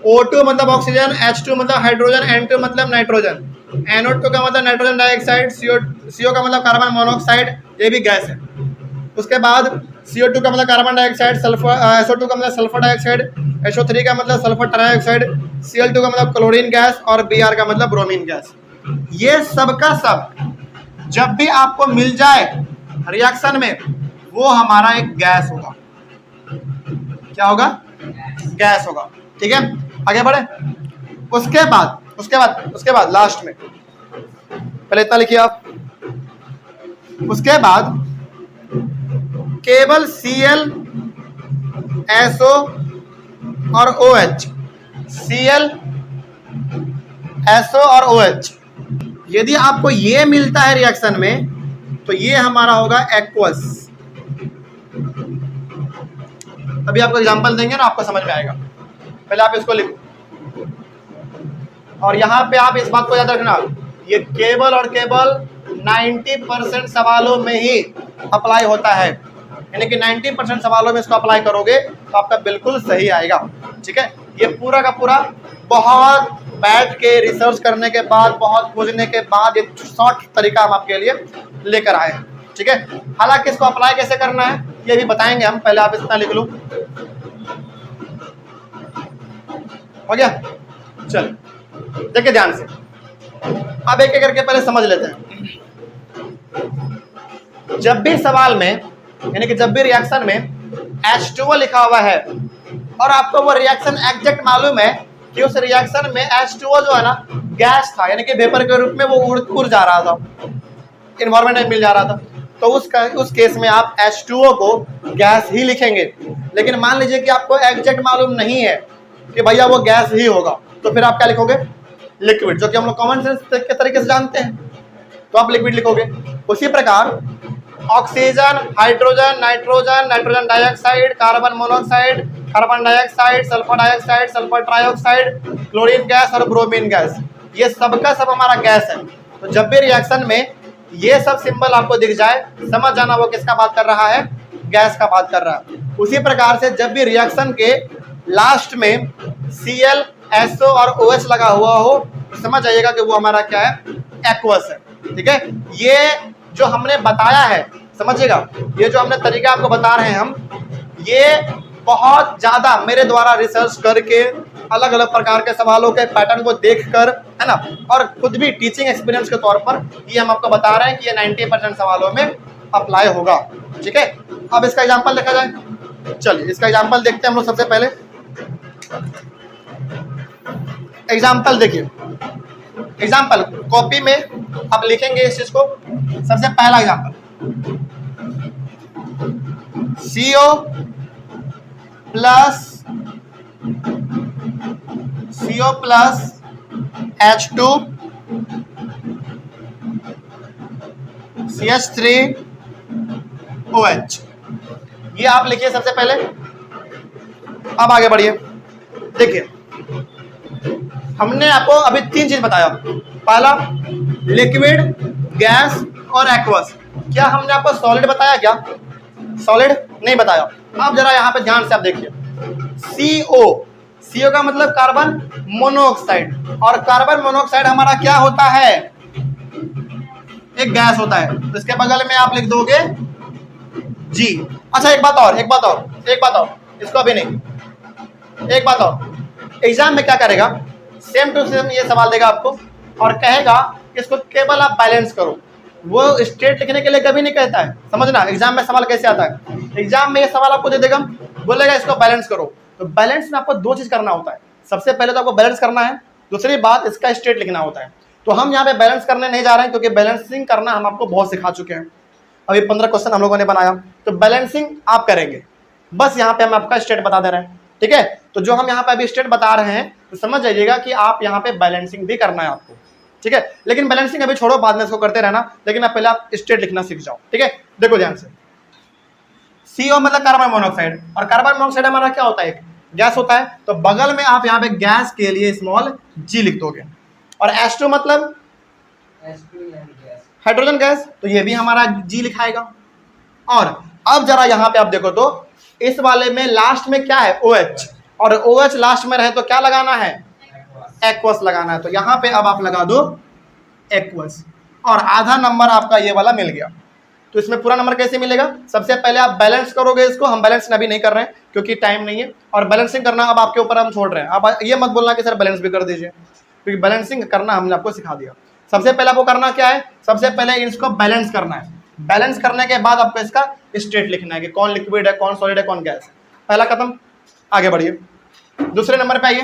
O2 मतलब ऑक्सीजन, H2 मतलब हाइड्रोजन, N2 मतलब नाइट्रोजन, NO2 का मतलब नाइट्रोजन डाइऑक्साइड, CO का मतलब कार्बन मोनोऑक्साइड, ये भी गैस है। उसके बाद CO2 का मतलब कार्बन डाइऑक्साइड, SO2 का मतलब सल्फर डाइऑक्साइड, SO3 का मतलब सल्फर ट्राइऑक्साइड, Cl2 का मतलब क्लोरीन गैस और Br का मतलब ब्रोमीन गैस। ये सब का सब जब भी आपको मिल जाए रिएक्शन में, वो हमारा एक गैस होगा। क्या होगा? गैस होगा। ठीक है, आगे बढ़े। उसके बाद लास्ट में, पहले इतना लिखिए आप। उसके बाद केवल Cl, SO और OH, Cl, SO और OH, यदि आपको ये मिलता है रिएक्शन में, तो ये हमारा होगा एक्वस। अभी आपको एग्जांपल देंगे ना, आपको समझ में आएगा। पहले आप इसको लिखो, और यहाँ पे आप इस बात को याद रखना, ये केवल और केवल 90% सवालों में ही अप्लाई होता है, यानी कि 90% सवालों में इसको अप्लाई करोगे तो आपका बिल्कुल सही आएगा। ठीक है, ये पूरा का पूरा बहुत बैठ के रिसर्च करने के बाद, बहुत खोजने के बाद एक शॉर्ट तरीका हम आपके लिए लेकर आए हैं। ठीक है, हालांकि इसको अप्लाई कैसे करना है ये भी बताएंगे हम, पहले आप इतना लिख लो। हो गया, चल देखिए ध्यान से, अब एक एक करके पहले समझ लेते हैं। जब भी सवाल में, यानी कि जब भी रिएक्शन में H2O लिखा हुआ है और आपको वो रिएक्शन एग्जैक्ट मालूम है कि उस रिएक्शन में H2O जो है ना गैस था, यानी कि वेपर के रूप में वो उड़ जा रहा था, इन्वायरमेंट में मिल जा रहा था, तो उस केस में आप H2O को गैस ही लिखेंगे। लेकिन मान लीजिए कि आपको एग्जैक्ट मालूम नहीं है कि भैया वो गैस ही होगा, तो फिर आप क्या लिखोगे? लिक्विड, जो कि हम लोग कॉमन सेंस के तरीके से जानते हैं, तो आप लिक्विड लिखोगे। उसी प्रकार oxygen, hydrogen, nitrogen, nitrogen dioxide, carbon monoxide, carbon dioxide, sulphur dioxide, sulphur trioxide, chlorine gas और ब्रोमीन गैस, ये सबका सब हमारा गैस है। तो जब भी रिएक्शन में ये सब सिंबल आपको दिख जाए, समझ जाना वो किसका बात कर रहा है? गैस का बात कर रहा है। उसी प्रकार से जब भी रिएक्शन के लास्ट में Cl, SO और OH लगा हुआ हो, तो समझ जाइएगा कि वो हमारा क्या है? एक्वस है। ठीक है, ये जो हमने बताया है, समझिएगा, ये जो हमने तरीका आपको बता रहे हैं हम, ये बहुत ज्यादा मेरे द्वारा रिसर्च करके अलग अलग प्रकार के सवालों के पैटर्न को देखकर, है ना, और खुद भी टीचिंग एक्सपीरियंस के तौर पर ये हम आपको बता रहे हैं कि ये 90% सवालों में अप्लाई होगा। ठीक है, अब इसका एग्जांपल देखा जाए। चलिए इसका एग्जांपल देखते हैं हम लोग। सबसे पहले एग्जांपल देखिए, एग्जांपल कॉपी में आप लिखेंगे इस चीज को। सबसे पहला example, CO plus H2 CH3OH, ये आप लिखिए सबसे पहले। अब आगे बढ़िए, देखिए हमने आपको अभी 3 चीज बताया। पहला लिक्विड, गैस और एक्वस। क्या हमने आपको सॉलिड बताया? क्या सॉलिड नहीं बताया। अब जरा यहाँ पे ध्यान से आप देखिए, CO का मतलब कार्बन मोनोऑक्साइड, और कार्बन मोनोऑक्साइड हमारा क्या होता है? एक गैस होता है। तो इसके बगल में आप लिख दोगे G। अच्छा एक बात और, इसको अभी नहीं, एक बात और, एग्जाम में क्या करेगा? सेम टू सेम ये सवाल देगा आपको और कहेगा कि इसको केवल आप बैलेंस करो। वो स्टेट लिखने के लिए कभी नहीं कहता है, समझना एग्जाम में सवाल कैसे आता है। एग्जाम में ये सवाल आपको दे देगा, बोलेगा इसको बैलेंस करो। तो बैलेंस में आपको 2 चीज करना होता है। सबसे पहले तो आपको बैलेंस करना है, दूसरी बात इसका स्टेट लिखना होता है। तो हम यहाँ पे बैलेंस करने नहीं जा रहे हैं, क्योंकि बैलेंसिंग करना हम आपको बहुत सिखा चुके हैं। अभी 15 क्वेश्चन हम लोगों ने बनाया, तो बैलेंसिंग आप करेंगे। बस यहाँ पे हम आपका स्टेट बता दे रहे हैं। ठीक है, तो जो हम यहाँ पे अभी स्टेट बता रहे हैं, तो समझ जाइएगा कि आप यहाँ पे बैलेंसिंग भी करना है आपको। ठीक है, लेकिन बैलेंसिंग अभी छोड़ो, बाद में इसको करते रहना, लेकिन अब पहले आप स्टेट लिखना सीख जाओ। ठीक है, देखो ध्यान से, CO मतलब कार्बन मोनोऑक्साइड, और कार्बन मोनोऑक्साइड हमारा क्या होता है? एक गैस होता है। तो बगल में आप यहाँ पे गैस के लिए स्मॉल G लिख दोगे। और H2 मतलब हाइड्रोजन गैस, तो ये भी हमारा G लिखाएगा। और अब जरा यहाँ पे आप देखो तो इस वाले में लास्ट में क्या है? OH, और OH लास्ट में रहे तो क्या लगाना है? एक्वस लगाना है। तो यहाँ पे अब आप लगा दो एक्वस, और आधा नंबर आपका ये वाला मिल गया। तो इसमें पूरा नंबर कैसे मिलेगा? सबसे पहले आप बैलेंस करोगे इसको। हम बैलेंस अभी नहीं कर रहे हैं क्योंकि टाइम नहीं है, और बैलेंसिंग करना अब आपके ऊपर हम छोड़ रहे हैं। अब ये मत बोलना कि सर बैलेंस भी कर दीजिए, क्योंकि बैलेंसिंग करना हमने आपको सिखा दिया। सबसे पहले आपको करना क्या है? सबसे पहले इसको बैलेंस करना है। बैलेंस करने के बाद आपको इसका स्टेट लिखना है कि कौन लिक्विड है, कौन सॉलिड है, कौन गैस है। पहला खत्म, आगे बढ़िए। दूसरे नंबर पे आइए,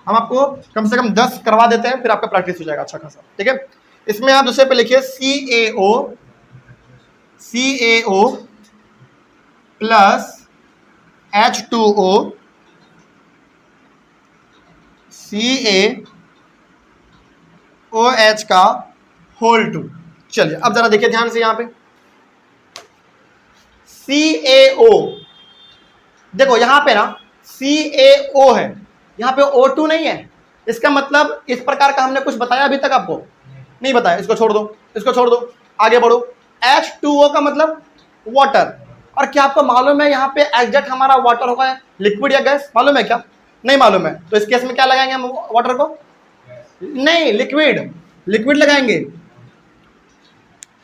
हम आपको कम से कम 10 करवा देते हैं, फिर आपका प्रैक्टिस हो जाएगा अच्छा खासा। ठीक है, इसमें आप दूसरे पे लिखिए CaO प्लस H2O CaOH का होल 2। चलिए अब जरा देखिए ध्यान से, यहाँ पे CaO देखो यहाँ पे ना CaO है, यहाँ पे O2 नहीं है। इसका मतलब इस प्रकार का हमने कुछ बताया अभी तक आपको नहीं बताया। इसको छोड़ दो, इसको छोड़ दो, आगे बढ़ो। H2O का मतलब वाटर। और क्या आपको मालूम है यहाँ पे एग्जैक्ट हमारा वाटर होगा लिक्विड या गैस? मालूम है क्या? नहीं मालूम है। तो इस केस में क्या लगाएंगे हम वाटर को? नहीं, लिक्विड, लिक्विड लगाएंगे।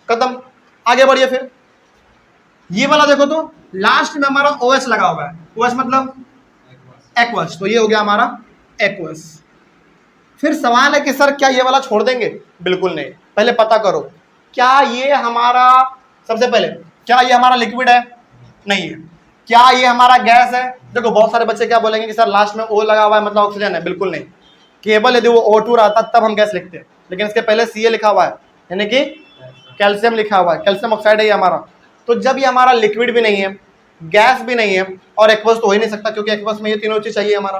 खत्म, आगे बढ़िए। फिर ये वाला देखो तो लास्ट में हमारा OH लगा हुआ है। OH मतलब एक्वस, तो ये हो गया हमारा एक्वस। फिर सवाल है कि सर क्या ये वाला छोड़ देंगे? बिल्कुल नहीं। पहले पता करो क्या ये हमारा, सबसे पहले क्या ये हमारा लिक्विड है? नहीं है। क्या ये हमारा गैस है? देखो बहुत सारे बच्चे क्या बोलेंगे कि सर लास्ट में O लगा हुआ है मतलब ऑक्सीजन है। बिल्कुल नहीं। केवल यदि वो O2 रहता तब हम गैस लिखते हैं, लेकिन इसके पहले Ca लिखा हुआ है, यानी कि कैल्शियम लिखा हुआ है, कैल्शियम ऑक्साइड है ये हमारा। तो जब ये हमारा लिक्विड भी नहीं है, गैस भी नहीं है और एक्वस तो हो ही नहीं सकता, क्योंकि एक्वस में ये तीनों चीज चाहिए हमारा।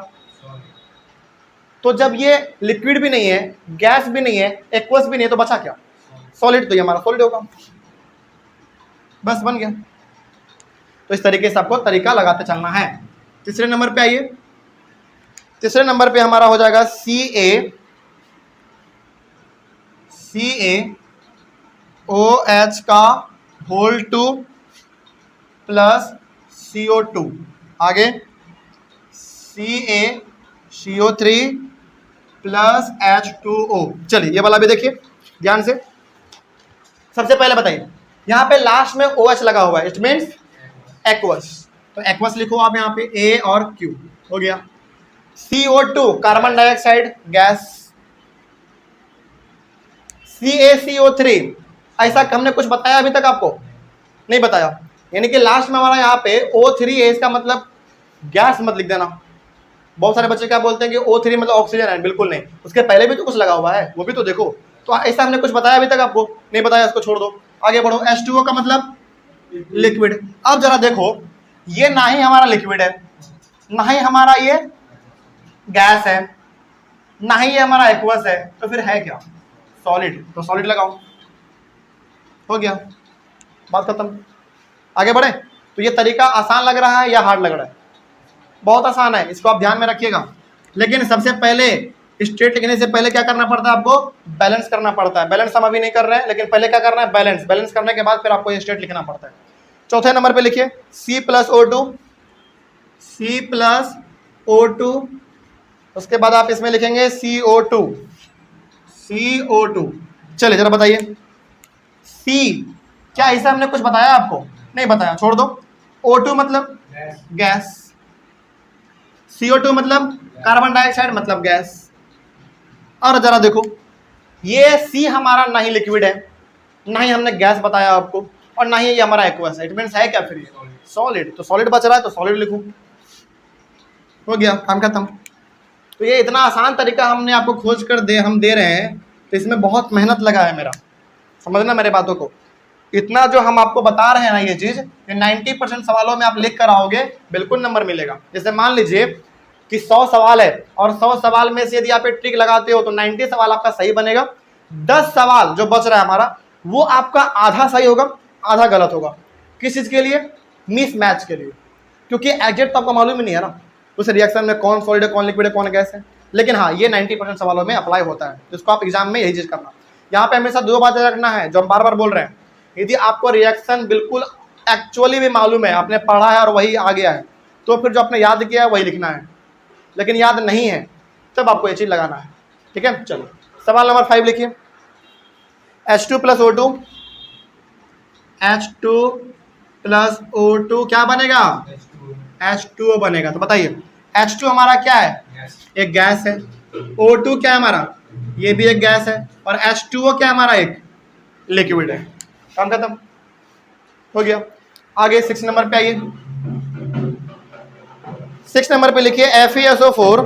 तो जब ये लिक्विड भी नहीं है, गैस भी नहीं है, एक्वस भी नहीं है, तो बचा क्या? सॉलिड। तो ये हमारा सॉलिड होगा, बस बन गया। तो इस तरीके से आपको तरीका लगाते चलना है। तीसरे नंबर पे आइए। तीसरे नंबर पे हमारा हो जाएगा CaOH का होल 2 प्लस CO2, आगे CaCO3 प्लस H2O। चलिए ये वाला भी देखिए ध्यान से। सबसे पहले बताइए, यहाँ पे लास्ट में OH लगा हुआ है, इट मीन्स एक्वस। तो एक्वस लिखो आप यहाँ पे A और Q, हो गया। CO2 carbon dioxide gas. CaCO3 ऐसा हमने कुछ बताया अभी तक आपको? नहीं बताया। यानी कि लास्ट में हमारा यहाँ पे O3 है, इसका मतलब गैस मत लिख देना। बहुत सारे बच्चे क्या बोलते हैं कि O3 मतलब ऑक्सीजन है। बिल्कुल नहीं, उसके पहले भी तो कुछ लगा हुआ है, वो भी तो देखो। तो ऐसा हमने कुछ बताया अभी तक आपको? नहीं बताया, इसको छोड़ दो, आगे बढ़ो। H2O का मतलब लिक्विड। अब जरा देखो, ये ना ही हमारा लिक्विड है, ना ही हमारा ये गैस है, ना ही ये हमारा एक्वस है, तो फिर है क्या? सॉलिड। तो सॉलिड लगाओ, हो गया, बात खत्म, आगे बढ़े। तो ये तरीका आसान लग रहा है या हार्ड लग रहा है? बहुत आसान है, इसको आप ध्यान में रखिएगा। लेकिन सबसे पहले स्ट्रेट लिखने से पहले क्या करना पड़ता है आपको? बैलेंस करना पड़ता है। बैलेंस हम अभी नहीं कर रहे हैं, लेकिन पहले क्या करना है? बैलेंस। बैलेंस करने के बाद फिर आपको ये स्ट्रेट लिखना पड़ता है। चौथे नंबर पे लिखिए C+O2, उसके बाद आप इसमें लिखेंगे CO2। चलिए जरा बताइए, C क्या इसे हमने कुछ बताया आपको? नहीं बताया, छोड़ दो। O2 मतलब गैस, CO2 मतलब कार्बन डाइऑक्साइड मतलब गैस। और जरा देखो, ये C हमारा ना ही लिक्विड है, ना ही हमने गैस बताया आपको, और ना ही ये हमारा एक्वस है। इट मींस है क्या फिर? ये सॉलिड। तो सॉलिड बच रहा है, तो सॉलिड लिखूं, हो गया, काम खत्म। तो ये इतना आसान तरीका हमने आपको खोज कर हम दे रहे हैं, तो इसमें बहुत मेहनत लगा है मेरा, समझना मेरे बातों को। इतना जो हम आपको बता रहे हैं ना, ये चीज़ 90% सवालों में आप लिख कर आओगे, बिल्कुल नंबर मिलेगा। जैसे मान लीजिए कि 100 सवाल है, और 100 सवाल में से यदि आप ट्रिक लगाते हो तो 90 सवाल आपका सही बनेगा। 10 सवाल जो बच रहा है हमारा, वो आपका आधा सही होगा, आधा गलत होगा। किस चीज़ के लिए? मिस मैच के लिए, क्योंकि एग्जैक्ट तो आपको मालूम ही नहीं है ना उस रिएक्शन में कौन सॉलिड है, कौन लिक्विड है, कौन गैस है। लेकिन हाँ, ये 90% सवालों में अप्लाई होता है, जिसको आप एग्जाम में यही चीज़ करना। यहाँ पे हमेशा 2 बातें रखना है जो हम बार बार बोल रहे हैं। यदि आपको रिएक्शन बिल्कुल एक्चुअली भी मालूम है, आपने पढ़ा है और वही आ गया है, तो फिर जो आपने याद किया है वही लिखना है। लेकिन याद नहीं है तब आपको ये चीज़ लगाना है, ठीक है। चलो सवाल नंबर 5 लिखिए। H2 + O2, H2 + O2 क्या बनेगा? H2O बनेगा। तो बताइए, H2 हमारा क्या है? एक गैस है। O2 क्या है हमारा? ये भी एक गैस है। और H2O क्या हमारा? एक लिक्विड है। काम खत्म, हो गया। आगे 6 नंबर पे आइए। 6 नंबर पे लिखिए FeSO4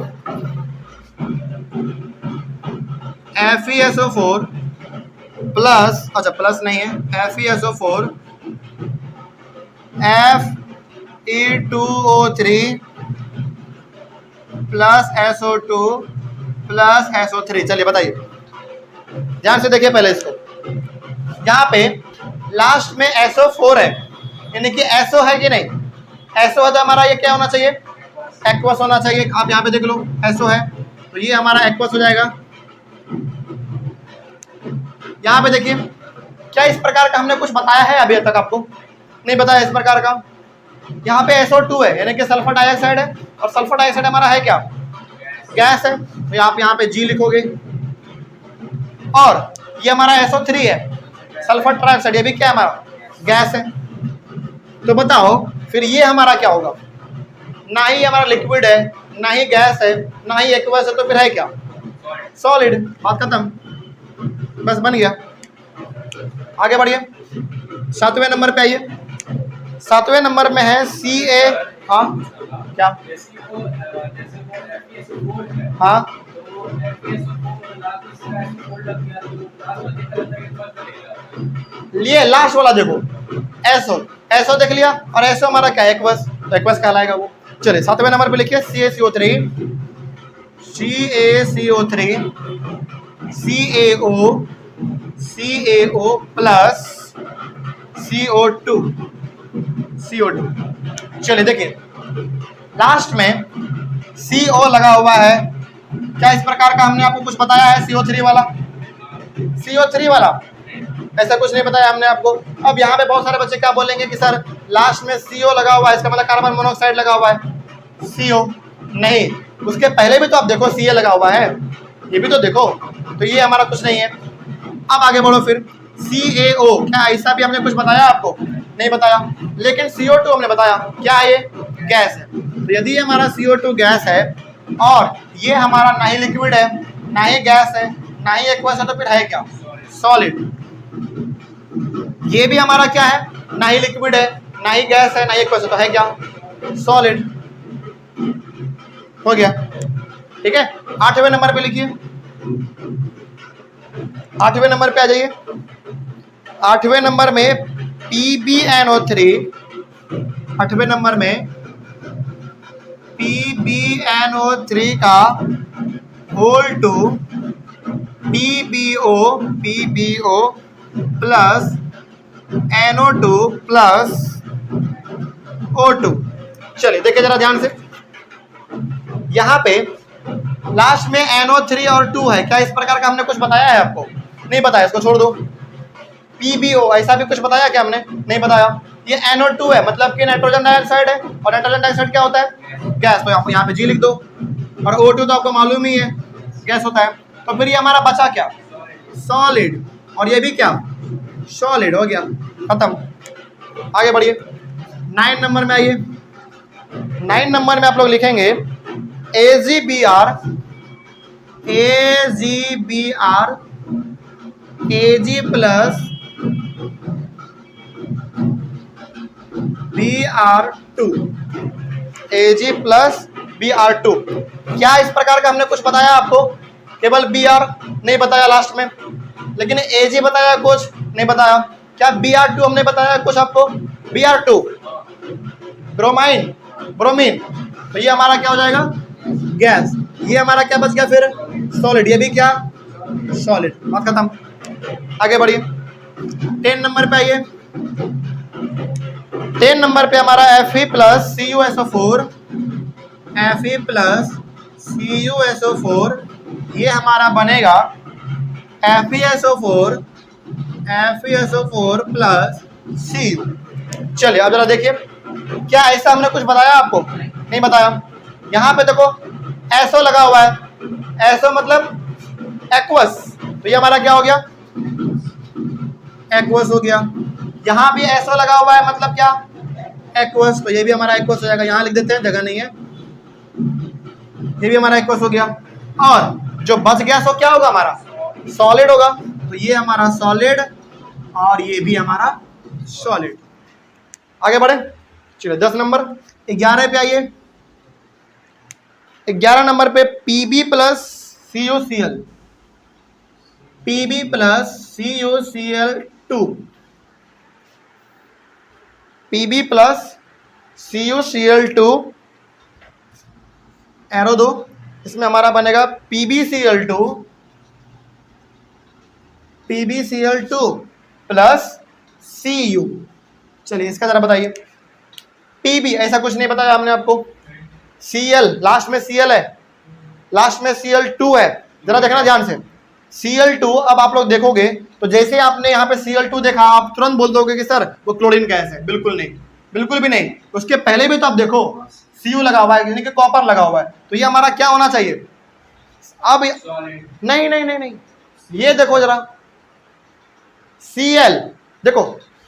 प्लस, अच्छा प्लस नहीं है, FeSO4 Fe2O3 plus SO2 plus SO3। चलिए बताइए, ध्यान से देखिए पहले इसको। यहाँ पे लास्ट में SO4 है, यानी कि SO है कि नहीं? एसओ है तो हमारा ये क्या होना चाहिए, एक्वस होना चाहिए। आप यहाँ पे देख लो एसओ है तो ये हमारा एक्वस हो जाएगा। यहाँ पे देखिए क्या इस प्रकार का हमने कुछ बताया है अभी तक आपको नहीं बताया इस प्रकार का। यहाँ पे SO2 है यानी कि सल्फर डाइऑक्साइड है और सल्फर डाइऑक्साइड हमारा है क्या, गैस है, तो आप यहाँ पे G लिखोगे। और ये हमारा SO3 है सल्फर ट्राइऑक्साइड, ये भी क्या है हमारा, गैस है। तो बताओ फिर ये हमारा क्या होगा, ना ही हमारा लिक्विड है, ना ही गैस है, ना ही एक्वस है, तो फिर है क्या, सॉलिड। बात खत्म, बस बन गया। आगे बढ़िए, 7वें नंबर पे आइए। 7वें नंबर में है Ca। हाँ क्या, हाँ लिए लास्ट वाला देखो एसओ, एसओ देख लिया और एसओ हमारा क्या है, एक्वस, तो एक्वस कहलाएगा वो। चलिए 7वें नंबर पे लिखिए CaCO3, CaCO3 CaO, CaO plus CO2, CO2। चलिए देखिए लास्ट में CO लगा हुआ है, क्या इस प्रकार का हमने आपको कुछ बताया है CO3 वाला, CO3 वाला ऐसा कुछ नहीं बताया हमने आपको। अब यहाँ पे बहुत सारे बच्चे क्या बोलेंगे कि सर लास्ट में CO लगा हुआ है, इसका मतलब कार्बन मोनोऑक्साइड लगा हुआ है। CO नहीं, उसके पहले भी तो आप देखो Ca लगा हुआ है, ये भी तो देखो, तो ये हमारा कुछ नहीं है। अब आगे बढ़ो फिर CaO, क्या ऐसा भी हमने कुछ बताया आपको, नहीं बताया। लेकिन CO2 हमने बताया, क्या है ये, गैस है। तो यदि हमारा CO2 गैस है और ये हमारा ना ही लिक्विड है, ना ही गैस है, ना ही एक्वस है, तो फिर है क्या, सॉलिड। ये भी हमारा क्या है, ना ही लिक्विड है, ना ही गैस है, ना ही एक्वस है, तो है क्या, सॉलिड। हो गया, ठीक है। 8वें नंबर पे लिखिए, 8वें नंबर पे आ जाइए। 8वें नंबर में PbNO3, 8वें नंबर में PbNO3 का whole to PbO plus NO2 plus O2। चलिए देखिए जरा ध्यान से, यहाँ पे लास्ट में NO3 और 2 है, क्या इस प्रकार का हमने कुछ बताया है आपको, नहीं बताया, इसको छोड़ दो। PbO ऐसा भी कुछ बताया क्या हमने, नहीं बताया। ये NO2 है मतलब कि नाइट्रोजन डाइऑक्साइड है, और नाइट्रोजन डाइऑक्साइड क्या होता है, गैस, तो आपको यहाँ पे G लिख दो। और O2 तो आपको मालूम ही है गैस होता है, तो फिर ये हमारा बचा क्या, सॉलिड, और ये भी क्या, सॉलिड। हो गया, खत्म। आगे बढ़िए, 9 नंबर में आइए। 9 नंबर में आप लोग लिखेंगे AgBr, Ag plus Br2, Ag plus Br2। क्या इस प्रकार का हमने कुछ बताया आपको, केवल Br नहीं बताया लास्ट में, लेकिन Ag बताया कुछ नहीं बताया। क्या Br2 हमने बताया कुछ आपको, Br2 ब्रोमाइन, ब्रोमीन, तो ये हमारा क्या हो जाएगा, गैस। ये हमारा क्या बच गया फिर, सॉलिड, ये भी क्या, सॉलिड। बात खत्म। आगे बढ़िए, 10 नंबर पे आइए। 10 नंबर पे हमारा Fe plus CuSO4, Fe plus CuSO4, ये हमारा बनेगा FeSO4, FeSO4 प्लस Cu। चलिए अब जरा देखिए, क्या ऐसा हमने कुछ बताया आपको, नहीं बताया। यहाँ पे देखो एसओ लगा हुआ है, एसओ मतलब एक्वस, तो ये हमारा क्या हो गया, एक्वस हो गया। यहाँ भी एसओ लगा हुआ है मतलब क्या, एक्वस, तो ये भी हमारा एक्वस हो जाएगा। यहाँ लिख देते हैं, जगह नहीं है, ये भी हमारा एक्वस हो गया। और जो बच गया सो क्या होगा हमारा, सॉलिड होगा, तो ये हमारा सॉलिड और ये भी हमारा सॉलिड। आगे बढ़े, चलिए 10 नंबर, 11 पे आइए। 11 नंबर पे Pb plus CuCl, Pb plus CuCl2, Pb plus CuCl2, arrow दो, इसमें हमारा बनेगा PbCl2, PbCl2 प्लस Cu। चलिए इसका जरा बताइए, PB, ऐसा कुछ नहीं बताया हमने आपको। Cl, लास्ट में Cl है, लास्ट में Cl2 है, जरा देखना ध्यान से। Cl2, अब आप लोग देखोगे तो जैसे आपने यहाँ पे Cl2 देखा, आप तुरंत बोल दोगे कि सर वो क्लोरीन गैस है। बिल्कुल नहीं, बिल्कुल भी नहीं। उसके पहले भी तो आप देखो Cu लगा हुआ है, यानी कि कॉपर लगा हुआ है, तो ये हमारा क्या होना चाहिए अब? नहीं नहीं नहीं नहीं, ये देखो जरा Cl, देखो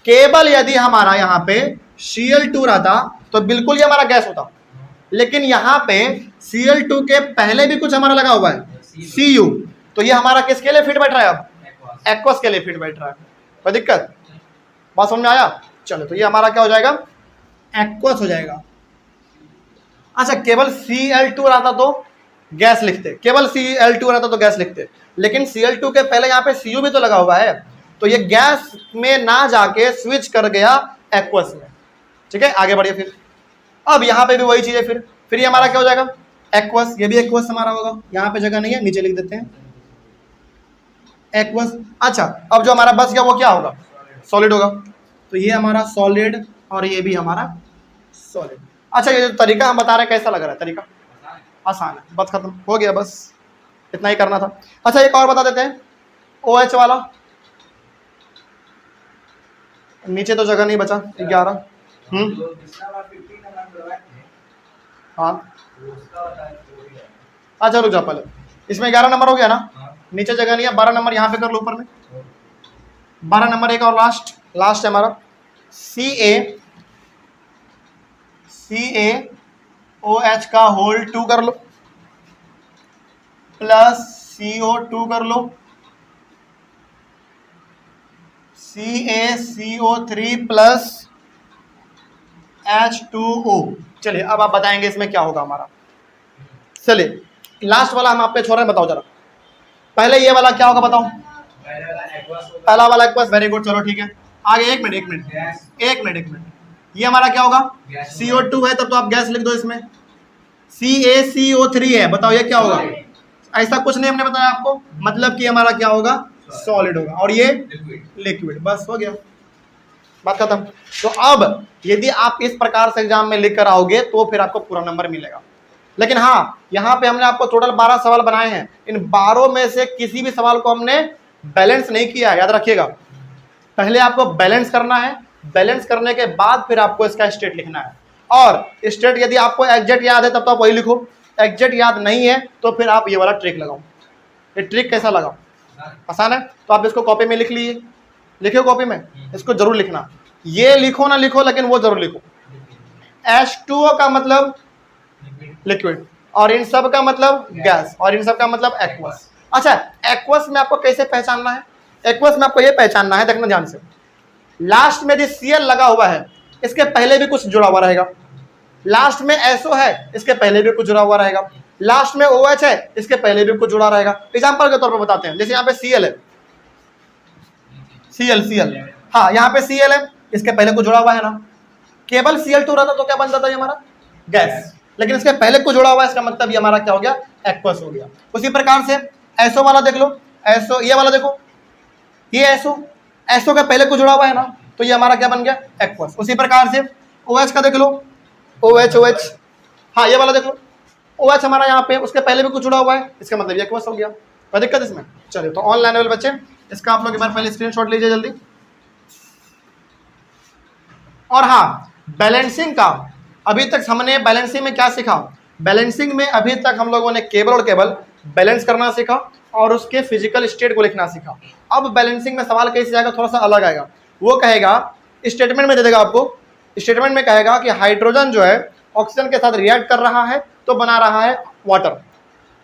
केवल यदि हमारा यहाँ पे Cl2 रहता तो बिल्कुल ये हमारा गैस होता, लेकिन यहाँ पे Cl2 के पहले भी कुछ हमारा लगा हुआ है Cu, तो ये हमारा किसके लिए फिट बैठ रहा है? अब एक्वस के लिए फिट बैठ रहा है। कोई दिक्कत? बात समझ में आया? चलो, तो ये हमारा क्या हो जाएगा? एक्वस हो जाएगा। अच्छा, केवल Cl2 रहता तो गैस लिखते, केवल Cl2 रहता तो गैस लिखते, लेकिन Cl2 के पहले यहाँ पे Cu भी तो लगा हुआ है, तो ये गैस में ना जाके स्विच कर गया एक्वस में। ठीक है, आगे बढ़िए। फिर अब यहाँ पे भी वही चीज है, फिर ये हमारा क्या हो जाएगा? एक्वस। ये भी एक्वस हमारा होगा, यहाँ पे जगह नहीं है, नीचे लिख देते हैं एक्वस। अच्छा, अब जो हमारा बच गया वो क्या होगा? सॉलिड होगा। तो ये हमारा सॉलिड और ये भी हमारा सॉलिड। अच्छा, ये जो तरीका हम बता रहे हैं कैसा लग रहा है? तरीका आसान है, बस खत्म हो गया, बस इतना ही करना था। अच्छा, एक और बता देते हैं, OH वाला, नीचे तो जगह नहीं बचा, 11। हाँ, अच्छा रुक जा, पहले इसमें 11 नंबर हो गया ना, नीचे जगह नहीं है, 12 नंबर यहाँ पे कर लो, ऊपर में 12 नंबर। एक और लास्ट है हमारा CaOH का होल 2 कर लो, प्लस CO2 कर लो, CaCO3 प्लस H2O। चलिए, अब आप बताएंगे इसमें क्या होगा हमारा। चलिए, लास्ट वाला हम आप पे छोड़ रहे हैं, बताओ जरा। पहले ये वाला क्या होगा बताओ? पहला वाला एक्वस, वेरी गुड, चलो ठीक है। आगे एक मिनट, ये हमारा क्या होगा? CO2 है, तब तो आप गैस लिख दो इसमें। CaCO3 है, बताओ ये क्या होगा? ऐसा कुछ नहीं हमने बताया आपको, मतलब कि हमारा क्या होगा? सॉलिड होगा, और ये लिक्विड। बस हो गया, बात खत्म। तो अब यदि आप इस प्रकार से एग्जाम में लिख कर आओगे तो फिर आपको पूरा नंबर मिलेगा। लेकिन हाँ, यहाँ पे हमने आपको टोटल 12 सवाल बनाए हैं, इन 12 में से किसी भी सवाल को हमने बैलेंस नहीं किया है, याद रखिएगा। पहले आपको बैलेंस करना है, बैलेंस करने के बाद फिर आपको इसका स्टेट लिखना है। और स्टेट यदि आपको एग्जैक्ट याद है तब तो आप वही लिखो, एग्जैक्ट याद नहीं है तो फिर आप ये वाला ट्रिक लगाओ। ये ट्रिक कैसा लगाओ? आसान है, तो आप इसको कॉपी में लिख लीजिए, लिखिए कॉपी में, इसको जरूर लिखना। ये लिखो ना लिखो, लेकिन वो जरूर लिखो। H2O का मतलब लिक्विड, और इन सब का मतलब गैस, और इन सब का मतलब एक्वस। अच्छा, एक्वस में आपको कैसे पहचानना है? एक्वस में आपको ये पहचानना है, देखना ध्यान से। लास्ट में यदि Cl लगा हुआ है, इसके पहले भी कुछ जुड़ा हुआ रहेगा। लास्ट में SO है, इसके पहले भी कुछ जुड़ा हुआ रहेगा। लास्ट में OH है, इसके पहले भी कुछ जुड़ा रहेगा। एग्जाम्पल के तौर पर बताते हैं, जैसे यहाँ पे Cl है, Cl, हाँ यहाँ पे Cl है, इसके पहले कुछ जुड़ा हुआ है ना। केवल Cl2 रहता तो क्या बन जाता है हमारा? गैस, लेकिन इसके पहले कुछ जुड़ा हुआ है, इसका मतलब ये हमारा क्या हो गया? एक्वस हो गया। उसी प्रकार से SO वाला देख लो, SO, ये वाला देखो, ये SO का पहले कुछ जुड़ा हुआ है ना, तो ये हमारा क्या बन गया? एक्वस। उसी प्रकार से OH का देख लो, OH, हाँ ये वाला देख लो, OH हमारा यहाँ पे, उसके पहले भी कुछ जुड़ा हुआ है, इसका मतलब ये एक्वस हो गया। कोई दिक्कत इसमें? चलिए, तो ऑनलाइन लेवल बच्चे, इसका आप लोग एक बार पहले स्क्रीनशॉट लीजिए जल्दी। और हाँ, बैलेंसिंग का अभी तक हमने बैलेंसिंग में क्या सीखा? बैलेंसिंग में अभी तक हम लोगों ने केवल और केवल बैलेंस करना सीखा और उसके फिजिकल स्टेट को लिखना सीखा। अब बैलेंसिंग में सवाल कैसे आएगा? थोड़ा सा अलग आएगा। वो कहेगा, स्टेटमेंट में दे देगा आपको, स्टेटमेंट में कहेगा कि हाइड्रोजन जो है ऑक्सीजन के साथ रिएक्ट कर रहा है तो बना रहा है वाटर।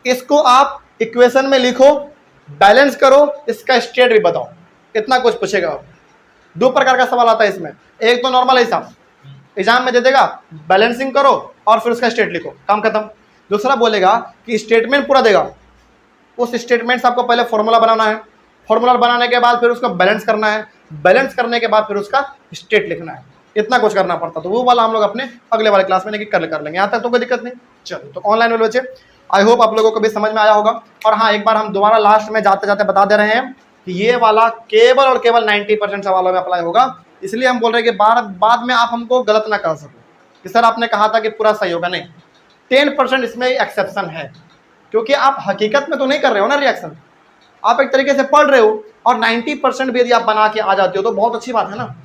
इसको आप इक्वेशन में लिखो, बैलेंस करो, इसका स्टेट भी बताओ। इतना कुछ पूछेगा। आप दो प्रकार का सवाल आता है इसमें, एक तो नॉर्मल हिसाब एग्जाम में दे देगा, बैलेंसिंग करो और फिर उसका स्टेट लिखो, काम खत्म। दूसरा बोलेगा कि स्टेटमेंट पूरा देगा, उस स्टेटमेंट से आपको पहले फॉर्मूला बनाना है, फॉर्मूला बनाने के बाद फिर उसको बैलेंस करना है, बैलेंस करने के बाद फिर उसका स्टेट लिखना है। इतना कुछ करना पड़ता, तो वो वाला हम लोग अपने अगले वाले क्लास में कर लेंगे। यहाँ तक तो कोई दिक्कत नहीं। चलो, तो ऑनलाइन वाले बच्चे, आई होप आप लोगों को भी समझ में आया होगा। और हाँ, एक बार हम दोबारा लास्ट में जाते जाते बता दे रहे हैं कि ये वाला केवल और केवल 90% सवालों में अप्लाई होगा, इसलिए हम बोल रहे हैं कि बाद में आप हमको गलत ना कर सको। कि सर आपने कहा था कि पूरा सही होगा, नहीं, 10% इसमें एक्सेप्शन है, क्योंकि आप हकीकत में तो नहीं कर रहे हो ना रिएक्शन, आप एक तरीके से पढ़ रहे हो, और 90% भी यदि आप बना के आ जाते हो तो बहुत अच्छी बात है ना।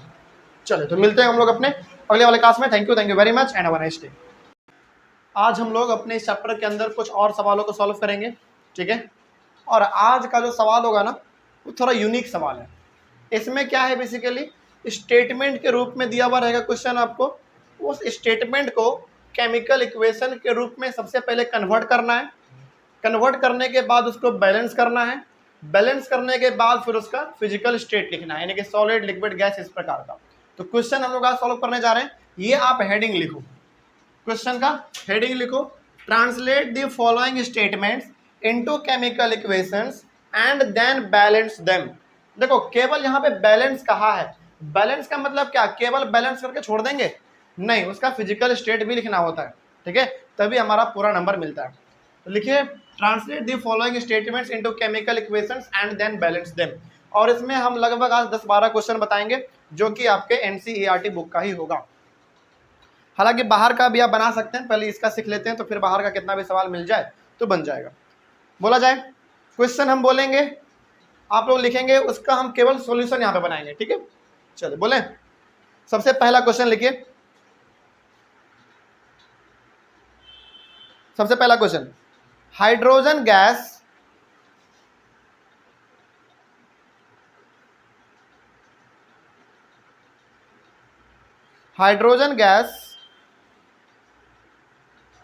चलिए तो मिलते हैं हम लोग अपने अगले वाले क्लास में। Thank you very much and have a nice day. आज हम लोग अपने इस चैप्टर के अंदर कुछ और सवालों को सॉल्व करेंगे, ठीक है। और आज का जो सवाल होगा ना वो थोड़ा यूनिक सवाल है। इसमें क्या है, बेसिकली स्टेटमेंट के रूप में दिया हुआ रहेगा क्वेश्चन, आपको उस स्टेटमेंट को केमिकल इक्वेशन के रूप में सबसे पहले कन्वर्ट करना है, कन्वर्ट करने के बाद उसको बैलेंस करना है, बैलेंस करने के बाद फिर उसका फिजिकल स्टेट लिखना है, यानी कि सॉलिड, लिक्विड, गैस, इस प्रकार का। तो क्वेश्चन हम लोग आज सॉल्व करने जा रहे हैं। ये आप हेडिंग लिखो, क्वेश्चन का हेडिंग लिखो, translate the following statements into chemical equations and then balance them. देखो केवल यहाँ पे बैलेंस कहा है, बैलेंस का मतलब क्या, केवल बैलेंस करके छोड़ देंगे, नहीं, उसका फिजिकल स्टेट भी लिखना होता है, ठीक है, तभी हमारा पूरा नंबर मिलता है। तो लिखिए translate the following statements into chemical equations and then balance them. और इसमें हम लगभग आज 10-12 क्वेश्चन बताएंगे जो कि आपके एनसीईआरटी बुक का ही होगा। हालांकि बाहर का भी आप बना सकते हैं, पहले इसका सीख लेते हैं तो फिर बाहर का कितना भी सवाल मिल जाए तो बन जाएगा। बोला जाए क्वेश्चन हम बोलेंगे, आप लोग लिखेंगे, उसका हम केवल सॉल्यूशन यहाँ पे बनाएंगे, ठीक है। चलिए बोले, सबसे पहला क्वेश्चन लिखिए, सबसे पहला question, hydrogen gas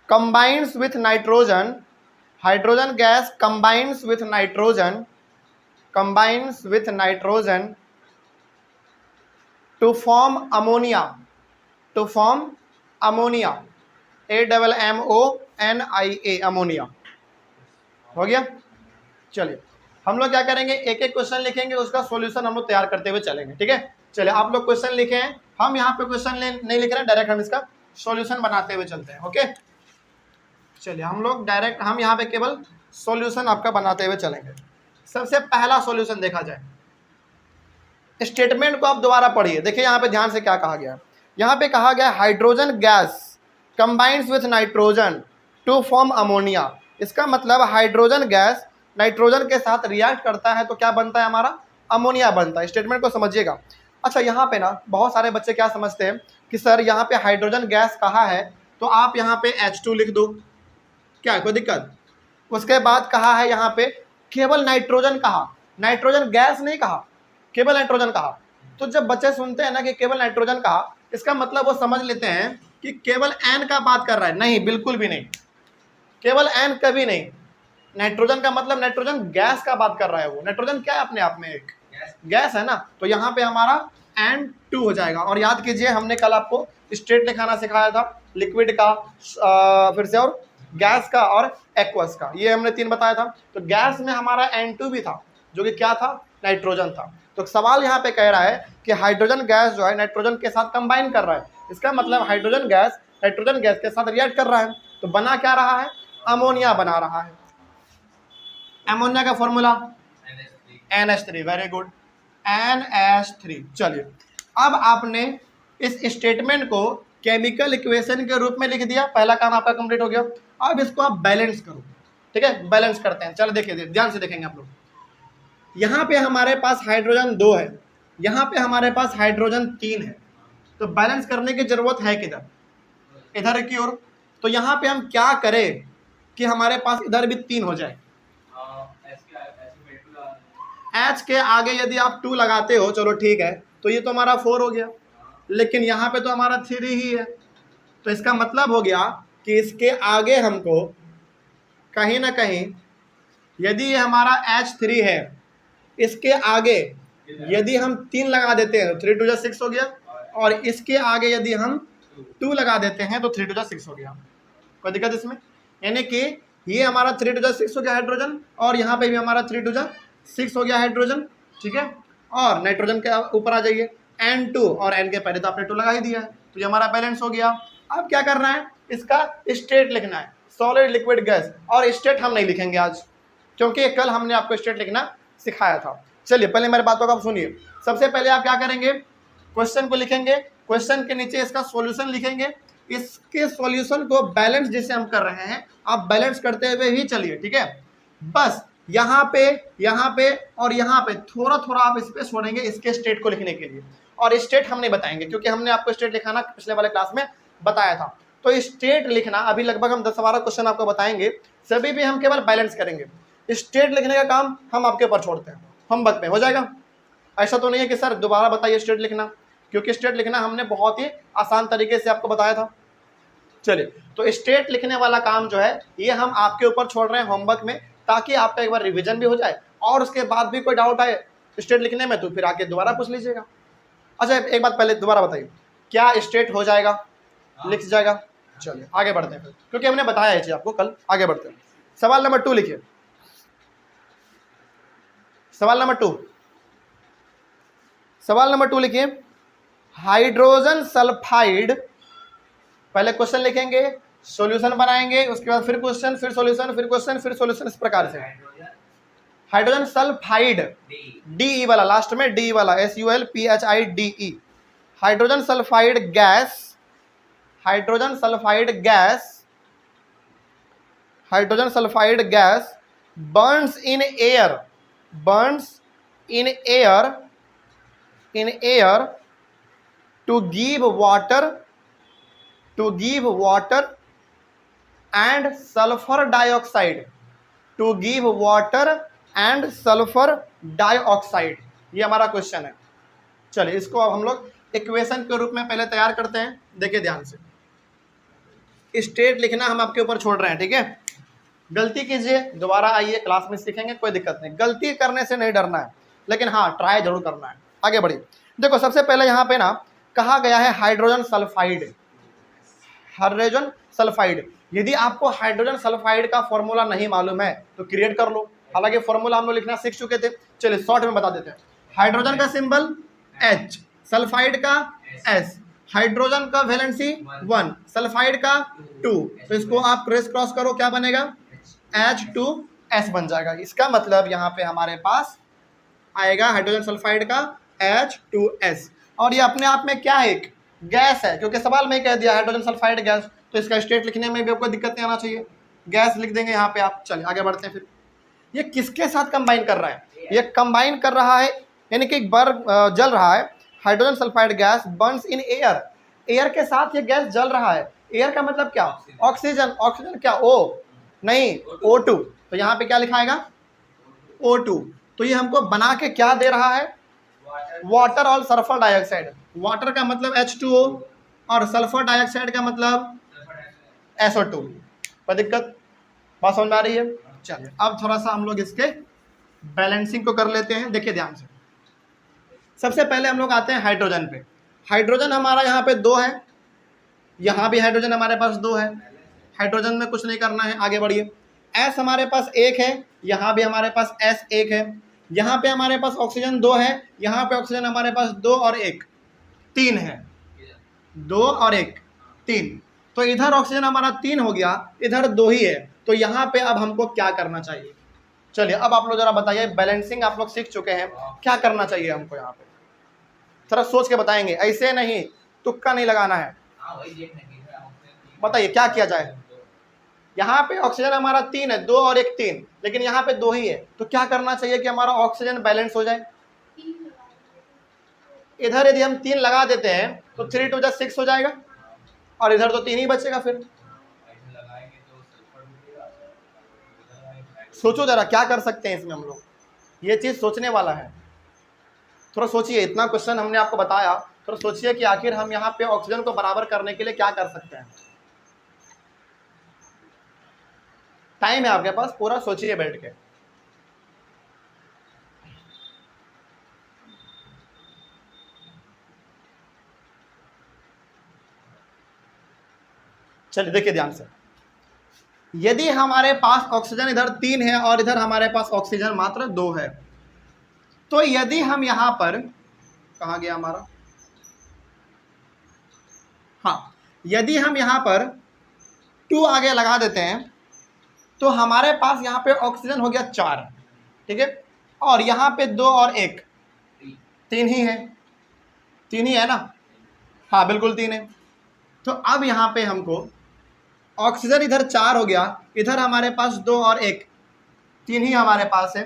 combines with nitrogen, hydrogen gas combines with nitrogen to form ammonia, AMMONIA, ammonia. हो गया। चलिए हम लोग क्या करेंगे, एक एक क्वेश्चन लिखेंगे, उसका सॉल्यूशन हम लोग तैयार करते हुए चलेंगे, ठीक है। चलिए आप लोग क्वेश्चन लिखे हैं, हम यहाँ पे क्वेश्चन नहीं लिख रहे हैं, डायरेक्ट हम इसका सॉल्यूशन बनाते हुए चलते हैं, ओके। चलिए हम लोग डायरेक्ट, हम यहाँ पे केवल सॉल्यूशन आपका बनाते हुए चलेंगे। सबसे पहला सॉल्यूशन देखा जाए, स्टेटमेंट को आप दोबारा पढ़िए, देखिए यहाँ पे ध्यान से क्या कहा गया। यहाँ पे कहा गया hydrogen gas combines with nitrogen to form ammonia. इसका मतलब हाइड्रोजन गैस नाइट्रोजन के साथ रिएक्ट करता है तो क्या बनता है, हमारा अमोनिया बनता है। स्टेटमेंट को समझिएगा। अच्छा यहाँ पे ना बहुत सारे बच्चे क्या समझते हैं कि सर यहाँ पे हाइड्रोजन गैस कहा है तो आप यहाँ पे H2 लिख दो, क्या है कोई दिक्कत। उसके बाद कहा है यहाँ पे केवल नाइट्रोजन कहा, नाइट्रोजन गैस नहीं कहा, केवल नाइट्रोजन कहा। तो जब बच्चे सुनते हैं ना कि केवल नाइट्रोजन कहा, इसका मतलब वो समझ लेते हैं कि केवल N का बात कर रहा है। नहीं, बिल्कुल भी नहीं, केवल N कभी नहीं। नाइट्रोजन का मतलब नाइट्रोजन गैस का बात कर रहा है वो। नाइट्रोजन क्या है अपने आप में, एक गैस है ना, तो यहाँ पे हमारा N2 हो जाएगा। और याद कीजिए हमने कल आपको स्टेट लिखाना सिखाया था, लिक्विड का, फिर से, और गैस का और एक्वस का, ये हमने 3 बताया था। तो गैस में हमारा N2 भी था जो कि क्या था, नाइट्रोजन था। तो सवाल यहाँ पे कह रहा है कि हाइड्रोजन गैस जो है नाइट्रोजन के साथ कंबाइन कर रहा है, इसका मतलब हाइड्रोजन गैस नाइट्रोजन गैस के साथ रिएक्ट कर रहा है, तो बना क्या रहा है, अमोनिया बना रहा है। अमोनिया का formula NH3, very good, NH3। चलिए अब आपने इस स्टेटमेंट को केमिकल इक्वेशन के रूप में लिख दिया, पहला काम आपका कंप्लीट हो गया। अब इसको आप बैलेंस करो, ठीक है, बैलेंस करते हैं। चलो देखिए, ध्यान से देखेंगे आप लोग। यहाँ पे हमारे पास हाइड्रोजन 2 है, यहाँ पे हमारे पास हाइड्रोजन 3 है, तो बैलेंस करने की जरूरत है किधर, इधर की ओर। तो यहाँ पे हम क्या करें कि हमारे पास इधर भी 3 हो जाए। H के आगे यदि आप 2 लगाते हो, चलो ठीक है, तो ये तो हमारा 4 हो गया, लेकिन यहाँ पे तो हमारा 3 ही है। तो इसका मतलब हो गया कि इसके आगे हमको कहीं ना कहीं, यदि ये हमारा H3 है, इसके आगे यदि हम 3 लगा देते हैं तो 3 2 6 हो गया, और इसके आगे यदि हम 2 लगा देते हैं तो 3 2 6 हो गया। कोई दिक्कत इसमें, यानी कि ये हमारा 3 2 6 हो गया हाइड्रोजन, और यहाँ पे भी हमारा 3 2 6 हो गया हाइड्रोजन, ठीक है। और नाइट्रोजन के ऊपर आ जाइए, N2, और N के पहले तो आपने 2 लगा ही दिया है, तो ये हमारा बैलेंस हो गया। अब क्या करना है, इसका स्टेट लिखना है, सॉलिड, लिक्विड, गैस। और स्टेट हम नहीं लिखेंगे आज, क्योंकि कल हमने आपको स्टेट लिखना सिखाया था। चलिए पहले मेरे बातों को आप सुनिए। सबसे पहले आप क्या करेंगे, क्वेश्चन को लिखेंगे, क्वेश्चन के नीचे इसका सॉल्यूशन लिखेंगे, इसके सॉल्यूशन को बैलेंस जिसे हम कर रहे हैं, आप बैलेंस करते हुए ही चलिए, ठीक है। बस यहाँ पे और यहाँ पे थोड़ा थोड़ा आप इस पे छोड़ेंगे इसके स्टेट को लिखने के लिए, और स्टेट हम नहीं बताएंगे क्योंकि हमने आपको स्टेट लिखाना पिछले वाले क्लास में बताया था। तो स्टेट लिखना अभी लगभग हम 10-12 क्वेश्चन आपको बताएंगे, सभी भी हम केवल बैलेंस करेंगे। स्टेट लिखने का काम हम आपके ऊपर छोड़ते हैं, होमवर्क में हो जाएगा। ऐसा तो नहीं है कि सर दोबारा बताइए स्टेट लिखना, क्योंकि स्टेट लिखना हमने बहुत ही आसान तरीके से आपको बताया था। चलिए, तो स्टेट लिखने वाला काम जो है ये हम आपके ऊपर छोड़ रहे हैं होमवर्क में, ताकि आपका एक बार रिवीजन भी हो जाए, और उसके बाद भी कोई डाउट आए स्टेट लिखने में तो फिर आके दोबारा पूछ लीजिएगा। अच्छा, एक बात पहले दोबारा बताइए, क्या स्टेट हो जाएगा, लिख जाएगा? चलिए आगे बढ़ते हैं फिर, क्योंकि हमने बताया है आपको कल। आगे बढ़ते हैं, सवाल नंबर 2 लिखिए। सवाल नंबर 2 लिखिए, हाइड्रोजन सल्फाइड, पहले क्वेश्चन लिखेंगे, सॉल्यूशन बनाएंगे, उसके बाद फिर क्वेश्चन, फिर सॉल्यूशन, फिर क्वेश्चन, फिर सॉल्यूशन, इस प्रकार से। हाइड्रोजन सल्फाइड, डी वाला, लास्ट में डी वाला, SULPHIDE, hydrogen sulphide gas, hydrogen sulphide gas burns in air to give water and sulfur dioxide, ये हमारा क्वेश्चन है। चलिए, इसको अब हम लोग इक्वेशन के रूप में पहले तैयार करते हैं। देखिए ध्यान से, स्टेट लिखना हम आपके ऊपर छोड़ रहे हैं, ठीक है। गलती कीजिए, दोबारा आइए, क्लास में सीखेंगे, कोई दिक्कत नहीं, गलती करने से नहीं डरना है, लेकिन हाँ ट्राई जरूर करना है। आगे बढ़िए, देखो सबसे पहले यहाँ पे ना कहा गया है हाइड्रोजन सल्फाइड। यदि आपको हाइड्रोजन सल्फाइड का फॉर्मूला नहीं मालूम है तो क्रिएट कर लो, हालांकि फॉर्मूला हम लोग लिखना सीख चुके थे। चलिए शॉर्ट में बता देते हैं, हाइड्रोजन का सिंबल H, सल्फाइड का S, हाइड्रोजन का वैलेंसी 1, सल्फाइड का 2, तो इसको आप क्रेस क्रॉस करो, क्या बनेगा? H2S बन जाएगा। इसका मतलब यहाँ पे हमारे पास आएगा हाइड्रोजन सल्फाइड का H2S, और ये अपने आप में क्या है? एक गैस है, क्योंकि सवाल में कह दिया हाइड्रोजन सल्फाइड गैस, तो इसका स्टेट लिखने में भी आपको दिक्कत नहीं आना चाहिए, गैस लिख देंगे यहाँ पे आप। चलिए आगे बढ़ते हैं फिर, ये किसके साथ कंबाइन कर रहा है? ये कंबाइन कर रहा है, यानी कि जल रहा है, hydrogen sulphide gas Burns in air, air के साथ ये गैस जल रहा है। एयर का मतलब क्या? ऑक्सीजन, ऑक्सीजन क्या? O नहीं, O2, तो यहाँ पे क्या लिखाएगा? O2, तो ये हमको बना के क्या दे रहा है? वाटर और सल्फर डाइऑक्साइड। वाटर का मतलब H2O और सल्फर डाइऑक्साइड का मतलब SO2। कोई दिक्कत? बात समझ में आ रही है? चलिए अब थोड़ा सा हम लोग इसके बैलेंसिंग को कर लेते हैं। देखिए ध्यान से, सबसे पहले हम लोग आते हैं हाइड्रोजन पे। हाइड्रोजन हमारा यहाँ पे 2 है, यहाँ भी हाइड्रोजन हमारे पास 2 है, हाइड्रोजन में कुछ नहीं करना है। आगे बढ़िए, S हमारे पास 1 है, यहाँ भी हमारे पास S 1 है, यहाँ पे हमारे पास ऑक्सीजन 2 है, यहाँ पे ऑक्सीजन हमारे पास 2 और 1 3 है, 2 और 1 3, तो इधर ऑक्सीजन हमारा 3 हो गया, इधर 2 ही है, तो यहाँ पे अब हमको क्या करना चाहिए? चलिए अब आप लोग जरा बताइए, बैलेंसिंग आप लोग सीख चुके हैं, क्या करना चाहिए हमको? यहाँ पे थोड़ा सोच के बताएंगे, ऐसे नहीं, तुक्का नहीं लगाना है। बताइए क्या किया जाए? यहाँ पे ऑक्सीजन हमारा 3 है, 2 और 1 3, लेकिन यहाँ पे 2 ही है, तो क्या करना चाहिए कि हमारा ऑक्सीजन बैलेंस हो जाए? इधर यदि हम 3 लगा देते हैं तो 3 2 6 हो जाएगा, और इधर तो 3 ही बचेगा। फिर सोचो जरा क्या कर सकते हैं इसमें हम लोग, ये चीज सोचने वाला है। थोड़ा सोचिए, इतना क्वेश्चन हमने आपको बताया, थोड़ा सोचिए कि आखिर हम यहाँ पे ऑक्सीजन को बराबर करने के लिए क्या कर सकते हैं। टाइम है आपके पास, पूरा सोचिए बैठ के। चलिए देखिए ध्यान से, यदि हमारे पास ऑक्सीजन इधर 3 है और इधर हमारे पास ऑक्सीजन मात्र 2 है, तो यदि हम यहां पर, कहाँ गया हमारा, हाँ, यदि हम यहां पर 2 आगे लगा देते हैं तो हमारे पास यहाँ पे ऑक्सीजन हो गया 4, ठीक है, और यहाँ पे 2 और 1 3 ही है, 3 ही है ना? हाँ बिल्कुल 3 है। तो अब यहाँ पे हमको ऑक्सीजन इधर 4 हो गया, इधर हमारे पास 2 और 1, 3 ही हमारे पास है।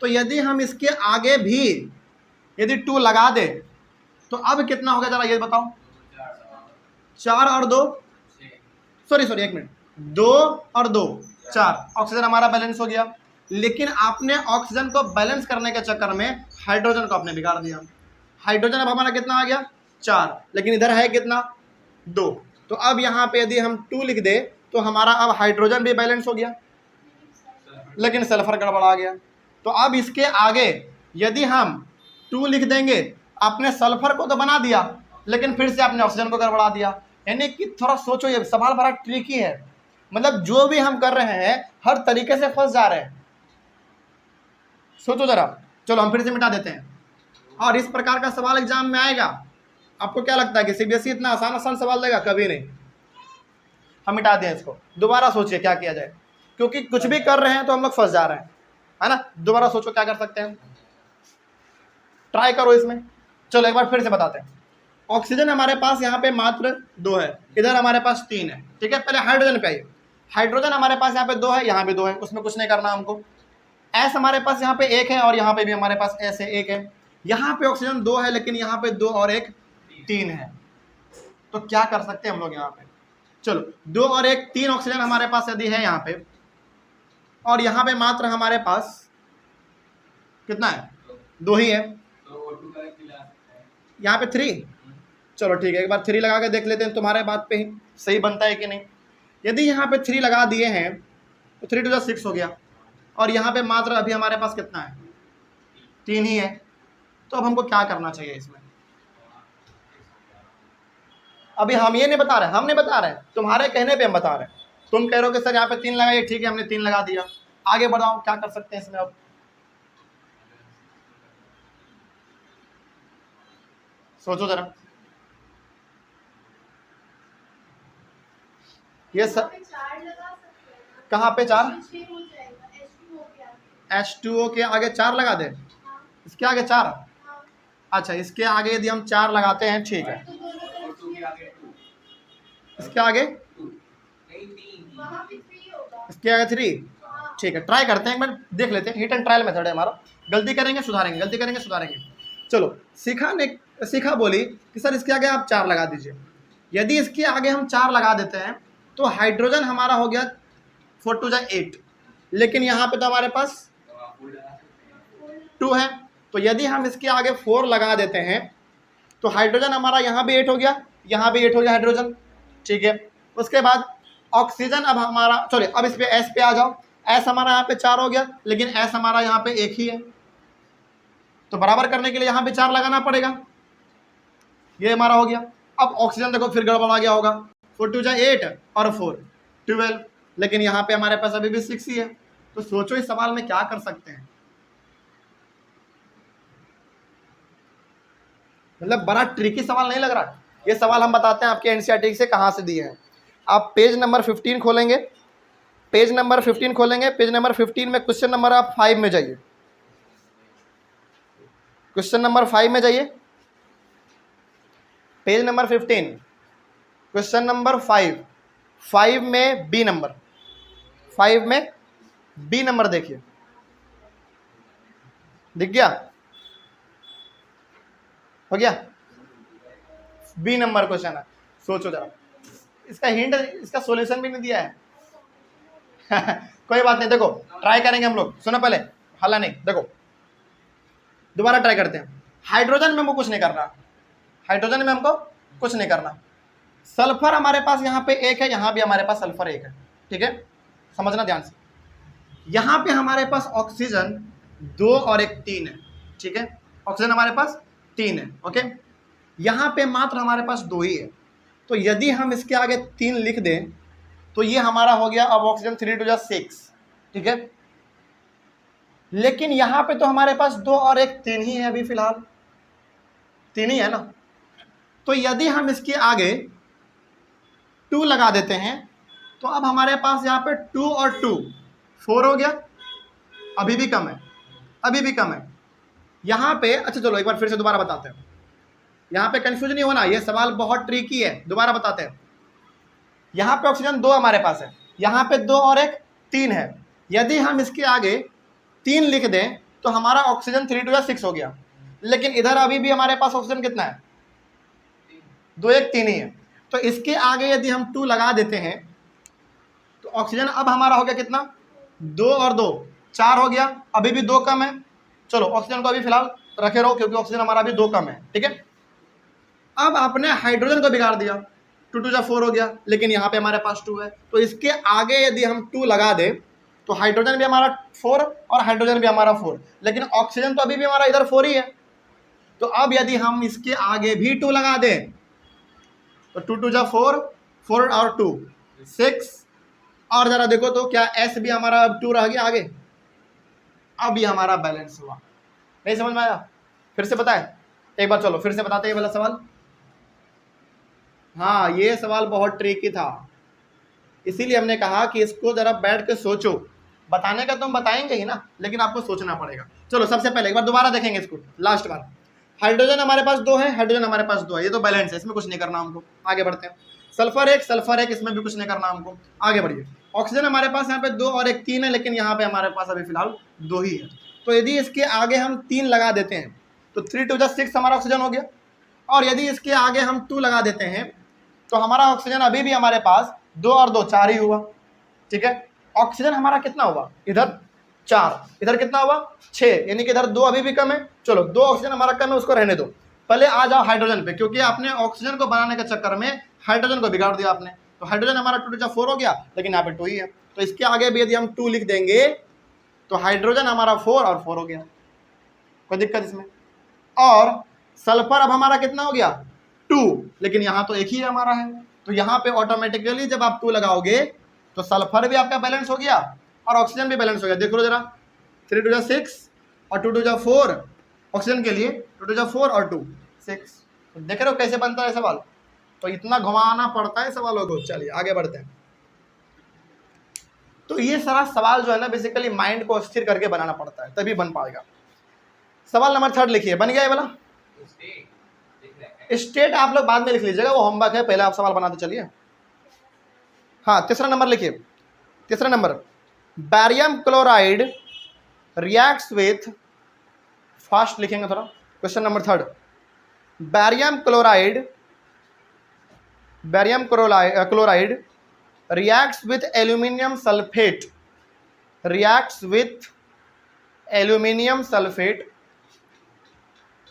तो यदि हम इसके आगे भी यदि 2 लगा दे तो अब कितना हो गया जरा ये बताओ। 4 और 2 सॉरी 1 मिनट, 2 और 2 4, ऑक्सीजन हमारा बैलेंस हो गया। लेकिन आपने ऑक्सीजन को बैलेंस करने के चक्कर में हाइड्रोजन को आपने बिगाड़ दिया। हाइड्रोजन अब हमारा कितना आ गया 4, लेकिन इधर है कितना 2। तो अब यहाँ पे यदि हम 2 लिख दे तो हमारा अब हाइड्रोजन भी बैलेंस हो गया, लेकिन सल्फर गड़बड़ा गया। तो अब इसके आगे यदि हम 2 लिख देंगे, आपने सल्फर को तो बना दिया लेकिन फिर से आपने ऑक्सीजन को गड़बड़ा दिया। यानी कि थोड़ा सोचो, ये सवाल बड़ा ट्रिकी है, मतलब जो भी हम कर रहे हैं हर तरीके से फंस जा रहे हैं। सोचो जरा, चलो हम फिर से मिटा देते हैं। और इस प्रकार का सवाल एग्जाम में आएगा। आपको क्या लगता है कि सीबीएसई इतना आसान सवाल देगा? कभी नहीं। हम मिटा दें इसको, दोबारा सोचिए क्या किया जाए, क्योंकि कुछ भी कर रहे हैं तो हम लोग फंस जा रहे हैं, है ना। दोबारा सोचो क्या कर सकते हैं, ट्राई करो इसमें। चलो एक बार फिर से बताते हैं। ऑक्सीजन हमारे पास यहाँ पे मात्र 2 है, इधर हमारे पास 3 है, ठीक है। पहले हाइड्रोजन पे आइए। हाइड्रोजन हमारे पास यहाँ पे 2 है, यहाँ पे 2 है, उसमें कुछ नहीं करना हमको। एस हमारे पास यहाँ पे 1 है और यहाँ पे भी हमारे पास एस है 1 है। यहाँ पे ऑक्सीजन 2 है, लेकिन यहाँ पे 2 और 1 3 है। तो क्या कर सकते हैं हम लोग यहाँ पे? चलो 2 और 1 3 ऑक्सीजन हमारे पास यदि है यहाँ पे, और यहाँ पे मात्र हमारे पास कितना है 2 ही है, यहाँ पे 3। चलो ठीक है, एक बार 3 लगा के देख लेते हैं तुम्हारे बात पे ही सही बनता है कि नहीं। यदि यहाँ पे 3 लगा दिए हैं तो 3 2 6 हो गया, और यहाँ पे मात्र अभी हमारे पास कितना है 3 ही है। तो अब हमको क्या करना चाहिए इसमें? अभी हम ये नहीं बता रहे, हम नहीं बता रहे, तुम्हारे कहने पे हम बता रहे हैं। तुम कह रहे हो कि सर यहाँ पे 3 लगाइए, ठीक है हमने 3 लगा दिया, आगे बढ़ाओ क्या कर सकते हैं इसमें। अब सोचो जरा, ये सब कहाँ पे 4? H2O के आगे 4 लगा दे, इसके आगे 4। अच्छा, इसके आगे यदि हम 4 लगाते हैं, ठीक है, इसके आगे इसके आगे 3, ठीक है। ट्राई करते हैं, एक मिनट देख लेते हैं, हिट एंड ट्रायल मेथड है हमारा। गलती करेंगे सुधारेंगे, गलती करेंगे सुधारेंगे। चलो शिखा बोली कि सर इसके आगे आप 4 लगा दीजिए। यदि इसके आगे हम 4 लगा देते हैं तो हाइड्रोजन हमारा हो गया 4 2 8, लेकिन यहाँ पे तो हमारे पास 2 है। तो यदि हम इसके आगे 4 लगा देते हैं तो हाइड्रोजन हमारा यहाँ भी 8 हो गया, यहाँ भी 8 हो गया हाइड्रोजन, ठीक है। उसके बाद ऑक्सीजन अब हमारा, चलिए अब इस पे एस पे आ जाओ। एस हमारा यहाँ पे 4 हो गया, लेकिन एस हमारा यहाँ पे 1 ही है, तो बराबर करने के लिए यहाँ पे 4 लगाना पड़ेगा। ये हमारा हो गया। अब ऑक्सीजन देखो फिर गड़बड़ा गया होगा, 4 2 8 और 4 12, लेकिन यहाँ पे हमारे पास अभी भी 6 ही है। तो सोचो इस सवाल में क्या कर सकते हैं। मतलब बड़ा ट्रिकी सवाल नहीं लग रहा? ये सवाल हम बताते हैं आपके एनसीईआरटी से कहाँ से दिए हैं। आप पेज नंबर 15 खोलेंगे, पेज नंबर 15 खोलेंगे, पेज नंबर 15 में क्वेश्चन नंबर आप 5 में जाइए, क्वेश्चन नंबर 5 में जाइए, पेज नंबर 15 क्वेश्चन नंबर 5 में बी नंबर, 5 में बी नंबर देखिए, दिख गया? हो गया? बी नंबर क्वेश्चन है। सोचो जरा, इसका हिंट, इसका सॉल्यूशन भी नहीं दिया है। कोई बात नहीं, देखो ट्राई करेंगे हम लोग। सुनो पहले, हल्ला नहीं, देखो दोबारा ट्राई करते हैं। हाइड्रोजन में हमको कुछ नहीं करना, हाइड्रोजन में हमको कुछ नहीं करना। सल्फर हमारे पास यहाँ पे 1 है, यहाँ भी हमारे पास सल्फर 1 है, ठीक है, समझना ध्यान से। यहाँ पे हमारे पास ऑक्सीजन 2 और 1 3 है, ठीक है, ऑक्सीजन हमारे पास 3 है, ओके। यहाँ पे मात्र हमारे पास 2 ही है। तो यदि हम इसके आगे 3 लिख दें तो ये हमारा हो गया अब ऑक्सीजन 3 2 6, ठीक है। लेकिन यहाँ पे तो हमारे पास 2 और 1 3 ही है, अभी फिलहाल 3 ही है ना। तो यदि हम इसके आगे 2 लगा देते हैं तो अब हमारे पास यहाँ पे 2 और 2 4 हो गया, अभी भी कम है, अभी भी कम है यहाँ पे। अच्छा चलो एक बार फिर से दोबारा बताते हैं, यहाँ पे कंफ्यूज नहीं होना, ये सवाल बहुत ट्रिकी है, दोबारा बताते हैं। यहाँ पे ऑक्सीजन 2 हमारे पास है, यहाँ पे 2 और 1 3 है। यदि हम इसके आगे 3 लिख दें तो हमारा ऑक्सीजन 3 2 6 हो गया, लेकिन इधर अभी भी हमारे पास ऑक्सीजन कितना है, 2 1 3 ही है। तो इसके आगे यदि हम 2 लगा देते हैं तो ऑक्सीजन अब हमारा हो गया कितना, 2 और 2 4 हो गया, अभी भी 2 कम है। चलो ऑक्सीजन को अभी फिलहाल रखे रहो क्योंकि ऑक्सीजन हमारा अभी 2 कम है, ठीक है। अब आपने हाइड्रोजन को बिगाड़ दिया, 2 2 4 हो गया, लेकिन यहाँ पे हमारे पास 2 है, तो इसके आगे यदि हम 2 लगा दें तो हाइड्रोजन भी हमारा 4 और हाइड्रोजन भी हमारा 4, लेकिन ऑक्सीजन तो अभी भी हमारा इधर 4 ही है। तो अब यदि हम इसके आगे भी 2 लगा दें तो 2 2 4 4 और 2 6, और जरा देखो तो क्या एस भी हमारा अब 2 रह गया आगे, अब ये हमारा बैलेंस हुआ। नहीं समझ में आया? फिर से बताएं एक बार, चलो फिर से बताते हैं ये वाला सवाल। हाँ ये सवाल बहुत ट्रिकी था, इसीलिए हमने कहा कि इसको जरा बैठ के सोचो। बताने का तो हम बताएंगे ही ना, लेकिन आपको सोचना पड़ेगा। चलो सबसे पहले एक बार दोबारा देखेंगे इसको, लास्ट बार। हाइड्रोजन हमारे पास 2 है, हाइड्रोजन हमारे पास 2 है, ये तो बैलेंस है, इसमें कुछ नहीं करना हमको, आगे बढ़ते हैं। सल्फर 1, इसमें भी कुछ नहीं करना हमको, आगे बढ़िए। ऑक्सीजन हमारे पास यहाँ पे 2 और 1 3 है, लेकिन यहाँ पे हमारे पास अभी फिलहाल 2 ही है। तो यदि इसके आगे हम 3 लगा देते हैं तो 3 2 6 हमारा ऑक्सीजन हो गया, और यदि इसके आगे हम 2 लगा देते हैं तो हमारा ऑक्सीजन अभी भी हमारे पास 2 और 2 4 ही हुआ, ठीक है। ऑक्सीजन हमारा कितना हुआ, इधर 4, इधर कितना हुआ 6, यानी कि इधर 2 अभी भी कम है। चलो 2 ऑक्सीजन हमारा कम है, उसको रहने दो। पहले आ जाओ हाइड्रोजन पे, क्योंकि आपने ऑक्सीजन को बनाने के चक्कर में हाइड्रोजन को बिगाड़ दिया आपने। तो हाइड्रोजन हमारा 2 2 4 हो गया, लेकिन यहाँ पे 2 ही है, तो इसके आगे भी यदि हम 2 लिख देंगे तो हाइड्रोजन हमारा 4 और 4 हो गया, कोई दिक्कत इसमें। और सल्फर अब हमारा कितना हो गया 2, लेकिन यहाँ तो एक ही हमारा है, तो यहाँ पे ऑटोमेटिकली जब आप 2 लगाओगे तो सल्फर भी आपका बैलेंस हो गया और ऑक्सीजन भी बैलेंस हो गया। देख लो जरा, 3 2 6 और 2 2 4 ऑक्सीजन के लिए, 2 2 4 और 2 6। देख रहे हो कैसे बनता है सवाल, तो इतना घुमाना पड़ता है सवालों को। चलिए आगे बढ़ते हैं। तो ये सारा सवाल जो है ना बेसिकली माइंड को स्थिर करके बनाना पड़ता है, तभी बन पाएगा। सवाल नंबर 3 लिखिए, बन गया ये वाला। स्टेट आप लोग बाद में लिख लीजिएगा, वो होमवर्क है, पहले आप सवाल बनाते चलिए। हाँ तीसरा नंबर लिखिए, तीसरा number, barium chloride reacts with, fast लिखेंगे थोड़ा। Question number 3, barium chloride reacts with aluminium sulfate, reacts with aluminium sulfate,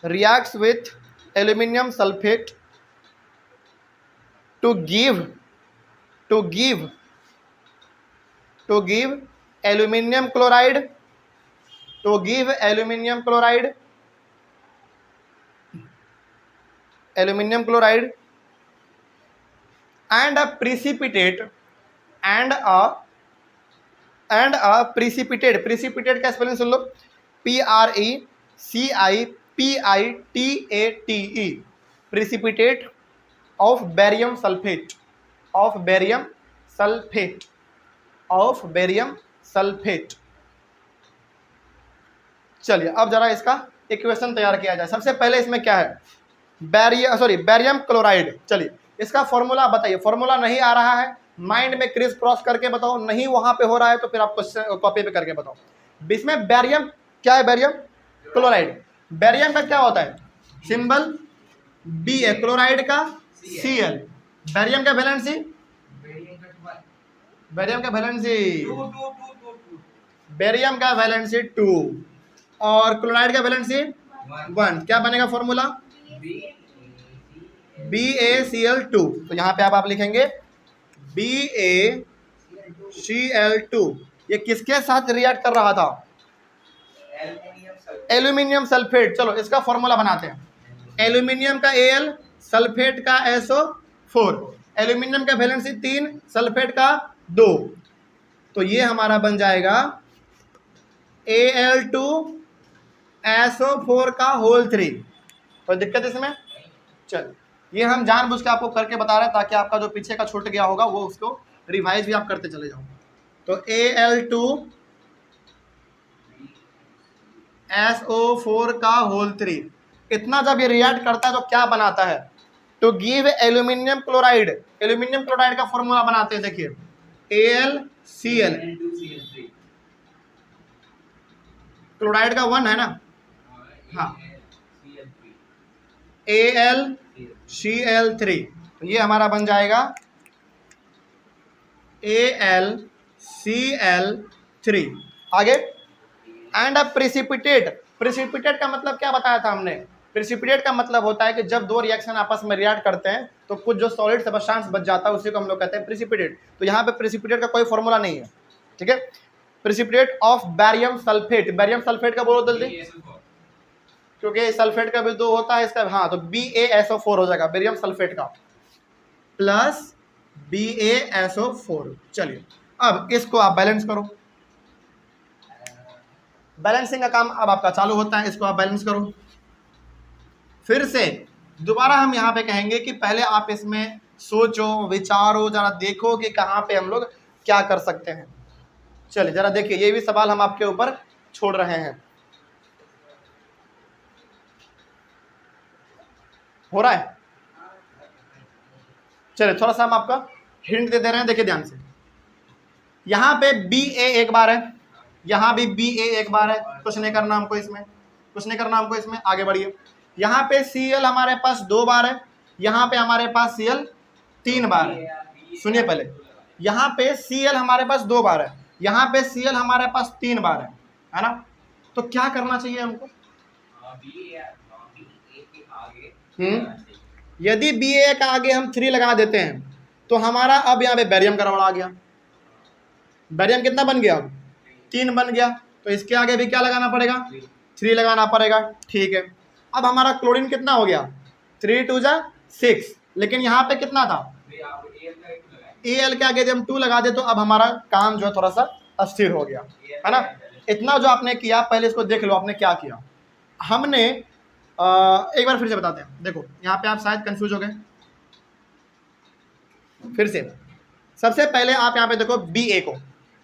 reacts with aluminium sulfate to give aluminium chloride, to give aluminium chloride and a precipitate precipitate का spelling soon low, PRECIPITATE, precipitate of barium sulfate। चलिए अब जरा इसका equation तैयार किया जाए। सबसे पहले इसमें क्या है, बैरियम क्लोराइड। चलिए इसका फॉर्मूला बताइए, फॉर्मूला नहीं आ रहा है माइंड में क्रिस क्रॉस करके बताओ, नहीं वहां पे हो रहा है तो फिर आप क्वेश्चन कॉपी पे करके बताओ। इसमें बैरियम क्या है, बैरियम क्लोराइड। बैरियम का क्या होता है, सिंबल बी है, क्लोराइड का Cl। बैरियम का वैलेंसी, बैरियम का वैलेंसी 2 और क्लोराइड का वैलेंसी 1। क्या बनेगा फॉर्मूला, BaCl2। तो यहाँ पे आप लिखेंगे BaCl2। ये किसके साथ रिएक्ट कर रहा था, एल्यूमिनियम सल्फेट। चलो इसका फॉर्मूला बनाते हैं, एल्यूमिनियम का Al, सल्फेट का SO4, एल्यूमिनियम का वैलेंसी 3, सल्फेट का 2, तो ये हमारा बन जाएगा Al2SO4 का होल 3। कोई दिक्कत इसमें? चल ये हम जानबूझ के आपको करके बता रहे हैं ताकि आपका जो पीछे का छूट गया होगा वो उसको रिवाइज भी आप करते चले जाओ। तो Al2SO4 का होल 3, इतना जब ये रिएक्ट करता है तो क्या बनाता है, to give aluminium chloride. Aluminium chloride का फॉर्मूला बनाते हैं, देखिए AlCl, क्लोराइड का 1 है ना, हाँ, AlCl3, तो ये हमारा बन जाएगा AlCl3। आगे, एंड अ प्रेसिपिटेट। प्रेसिपिटेट का मतलब क्या बताया था हमने? प्रेसिपिटेट का मतलब होता है कि जब दो रिएक्शन आपस में रिएक्ट करते हैं तो कुछ जो सॉलिड सब्सटेंस बच जाता है उसी को हम लोग कहते हैं प्रेसिपिटेट। तो यहाँ पे प्रेसिपिटेट का कोई फॉर्मूला नहीं है, ठीक है। Precipitate of barium sulphate, barium sulphate का बोलो जल्दी, क्योंकि सल्फेट का भी 2 होता है इसका, हाँ, तो BaSO4 हो जाएगा बैरियम सल्फेट का, प्लस BaSO4। चलिए अब इसको आप बैलेंस करो, बैलेंसिंग का काम अब आपका चालू होता है, इसको आप बैलेंस करो। फिर से दोबारा हम यहाँ पे कहेंगे कि पहले आप इसमें सोचो, विचारो, जरा देखो कि कहाँ पे हम लोग क्या कर सकते हैं। चलिए जरा देखिए, ये भी सवाल हम आपके ऊपर छोड़ रहे हैं। हो रहा है? चलिए थोड़ा सा हम आपका हिंट दे रहे हैं, देखिए ध्यान से। यहाँ पे Ba एक बार है, यहाँ भी Ba एक बार है, कुछ नहीं करना हमको इसमें, कुछ नहीं करना हमको इसमें, आगे बढ़िए। यहाँ पे Cl हमारे पास 2 बार है, यहाँ पे हमारे पास Cl 3 बार है। सुनिए पहले, यहाँ पे Cl हमारे पास 2 बार है, यहाँ पे Cl हमारे पास 3 बार है ना। तो क्या करना चाहिए हमको? यदि Ba का आगे हम 3 लगा देते हैं तो हमारा अब यहाँ पे बैरियम गड़बड़ आ गया। बैरियम कितना बन गया? अब 3 बन गया, तो इसके आगे भी क्या लगाना पड़ेगा? 3 लगाना पड़ेगा, ठीक है। अब हमारा क्लोरीन कितना हो गया? 3 2 जा 6, लेकिन यहाँ पे कितना था? Al के आगे जब हम 2 लगा दे तो अब हमारा काम जो है थोड़ा सा अस्थिर हो गया, है ना। इतना जो आपने किया, पहले इसको देख लो आपने क्या किया। हमने एक बार फिर से बताते हैं, देखो यहाँ पे आप शायद कंफ्यूज हो गए। फिर से सबसे पहले आप यहाँ पे देखो Ba को,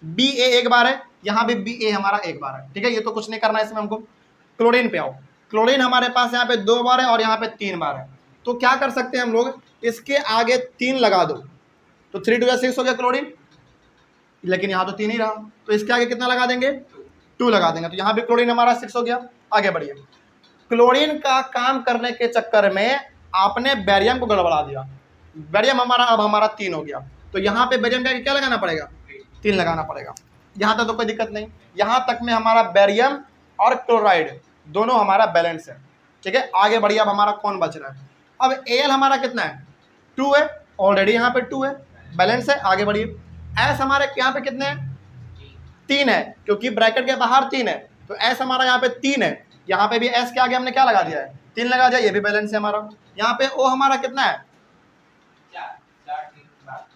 Ba एक बार है, यहाँ भी Ba हमारा एक बार है, ठीक है। ये तो कुछ नहीं करना है इसमें हमको। क्लोरीन पे आओ, क्लोरीन हमारे पास यहाँ पे 2 बार है और यहाँ पे 3 बार है। तो क्या कर सकते हैं हम लोग, इसके आगे 3 लगा दो, तो 3 2 जा 6 हो गया क्लोरीन, लेकिन यहाँ तो 3 ही रहा, तो इसके आगे कितना लगा देंगे? 2 लगा देंगे, तो यहाँ भी क्लोरीन हमारा 6 हो गया। आगे बढ़िए। क्लोरीन का काम करने के चक्कर में आपने बैरियम को गड़बड़ा दिया, बैरियम हमारा अब हमारा 3 हो गया, तो यहाँ पे बैरियम का क्या लगाना पड़ेगा? 3 लगाना पड़ेगा। यहाँ तक तो कोई दिक्कत नहीं, यहाँ तक में हमारा बैरियम और क्लोराइड दोनों हमारा बैलेंस है, ठीक है। आगे बढ़िए, अब हमारा कौन बच रहा है? अब Al हमारा कितना है? 2 है, ऑलरेडी यहाँ पे 2 है, बैलेंस है। आगे बढ़िए। S हमारे यहाँ पे कितने हैं? 3 है, क्योंकि ब्रैकेट के बाहर 3 है, तो S हमारा यहाँ पे 3 है, यहाँ पे भी S के आगे हमने क्या लगा दिया है? 3 लगा दिया, ये भी बैलेंस है हमारा। यहाँ पे O हमारा कितना है?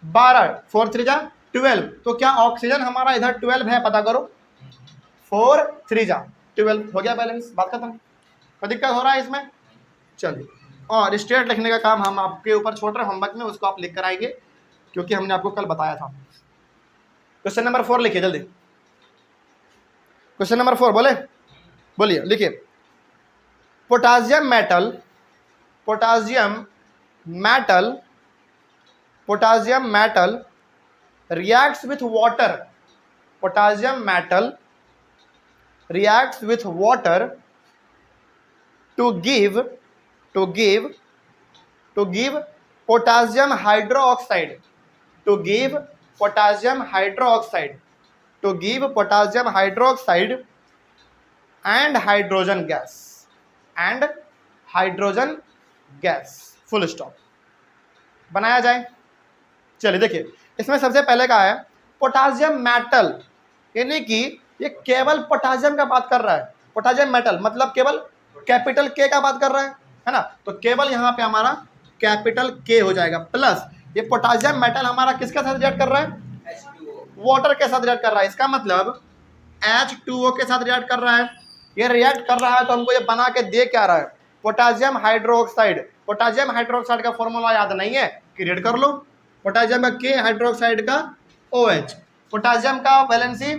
12, 4 3 जा 12, तो क्या ऑक्सीजन हमारा इधर 12 है? पता करो, 4 3 जा 12 हो गया, बैलेंस, बात खत्म। कोई दिक्कत हो रहा है इसमें? चलिए, और स्टेट लिखने का काम हम आपके ऊपर छोड़ रहे हैं होमवर्क में, उसको आप लिख कर आएंगे, क्योंकि हमने आपको कल बताया था। क्वेश्चन नंबर 4 लिखिए जल्दी, क्वेश्चन नंबर 4 बोलिए, लिखिए। Potassium metal, potassium metal reacts with water, potassium metal reacts with water to give potassium hydroxide, and hydrogen gas, full stop। बनाया जाए। चलिए देखिए, इसमें सबसे पहले का है पोटासियम मेटल, यानी कि ये केवल पोटासियम का बात कर रहा है। पोटासियम मेटल मतलब केवल कैपिटल के का बात कर रहा है ना, तो केवल यहाँ पे हमारा कैपिटल के हो जाएगा, प्लस ये पोटासियम मेटल हमारा किसके साथ रिएक्ट कर रहा है? वाटर के साथ रिएक्ट कर रहा है। इसका मतलब H2O के साथ रिएक्ट कर रहा है। ये रिएक्ट कर रहा है तो हमको ये बना के दे क्या रहा है? Potassium hydroxide. पोटासियम हाइड्रोक्साइड का फॉर्मूला याद नहीं है? क्रिएट कर लो। पोटासियम का के, हाइड्रोक्साइड का OH। पोटासियम का वैलेंसी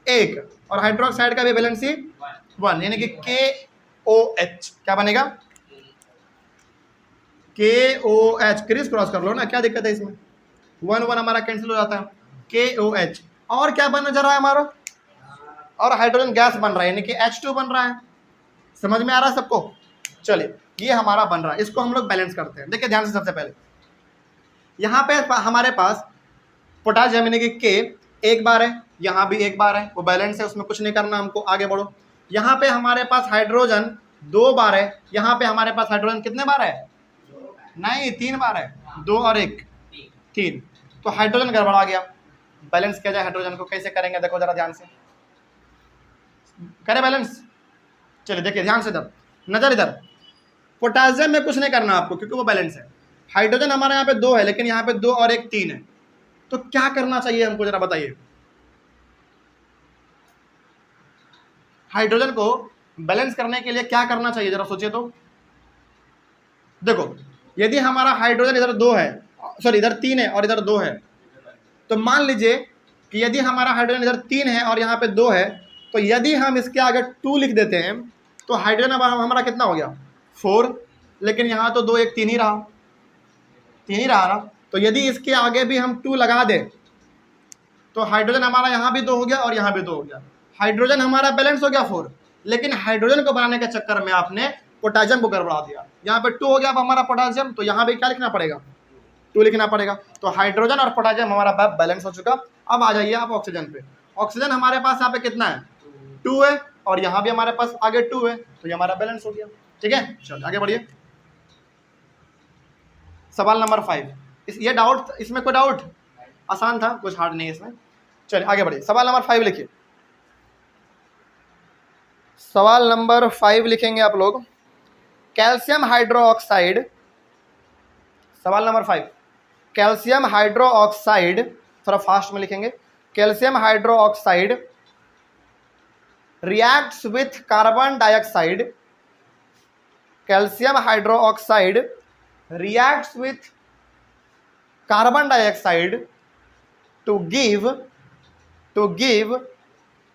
1 और हाइड्रोक्साइड का भी वैलेंसी 1, यानी कि KOH क्या बनेगा? KOH, क्रिस क्रॉस कर लो ना, क्या दिक्कत है इसमें, 1 1 हमारा कैंसिल हो जाता है, KOH। और क्या बनने जा रहा है हमारा, और हाइड्रोजन गैस बन रहा है, यानी कि H2 बन रहा है। समझ में आ रहा है सबको? चलिए ये हमारा बन रहा है, इसको हम लोग बैलेंस करते हैं। देखिए ध्यान से, सबसे पहले यहाँ पे हमारे पास पोटासियम यानी कि K एक बार है, यहाँ भी एक बार है, वो बैलेंस है, उसमें कुछ नहीं करना हमको, आगे बढ़ो। यहाँ पे हमारे पास हाइड्रोजन 2 बार है, यहाँ पे हमारे पास हाइड्रोजन कितने बार है, नहीं 3 बार है, 2 और 1 3। तो हाइड्रोजन गड़बड़ा गया, बैलेंस किया जाए हाइड्रोजन को, कैसे करेंगे देखो जरा ध्यान से, करें बैलेंस। चलिए देखिए ध्यान से, इधर नजर, इधर पोटासियम में कुछ नहीं करना आपको क्योंकि वो बैलेंस है। हाइड्रोजन हमारे यहाँ पे 2 है, लेकिन यहाँ पे 2 और 1 3 है, तो क्या करना चाहिए हमको जरा बताइए। हाइड्रोजन को बैलेंस करने के लिए क्या करना चाहिए जरा सोचिए तो। देखो यदि हमारा हाइड्रोजन इधर 2 है, सॉरी इधर 3 है और इधर 2 है, तो मान लीजिए कि यदि हमारा हाइड्रोजन इधर 3 है और यहाँ पे 2 है, तो यदि हम इसके आगे 2 लिख देते हैं तो हाइड्रोजन हमारा कितना हो गया 4, लेकिन यहाँ तो 2 1 3 ही रहा, 3 ही रहा ना। तो यदि इसके आगे भी हम 2 लगा दें तो हाइड्रोजन हमारा यहाँ भी 2 हो गया और यहाँ भी 2 हो गया, हाइड्रोजन हमारा बैलेंस हो गया 4। लेकिन हाइड्रोजन को बनाने के चक्कर में आपने पोटेशियम को गड़बड़ा दिया, यहाँ पे 2 हो गया अब हमारा पोटेशियम, तो यहाँ भी क्या लिखना पड़ेगा 2 लिखना पड़ेगा। तो हाइड्रोजन और पोटेशियम हमारा बैलेंस हो चुका। अब आ जाइए आप ऑक्सीजन पे। ऑक्सीजन हमारे पास यहाँ पे कितना है 2 है, और यहाँ भी हमारे पास आगे 2 है, तो ये हमारा बैलेंस हो गया। ठीक है, चलो आगे बढ़िए। सवाल नंबर 5, ये डाउट, इसमें कोई डाउट, आसान था, कुछ हार्ड नहीं है इसमें। चलिए आगे बढ़िए, सवाल नंबर 5 लिखिए। सवाल नंबर 5 लिखेंगे आप लोग, कैल्शियम हाइड्रोक्साइड। सवाल नंबर 5, कैल्शियम हाइड्रोक्साइड, थोड़ा फास्ट में लिखेंगे। Calcium hydroxide reacts with carbon dioxide. Calcium hydroxide reacts with carbon dioxide to give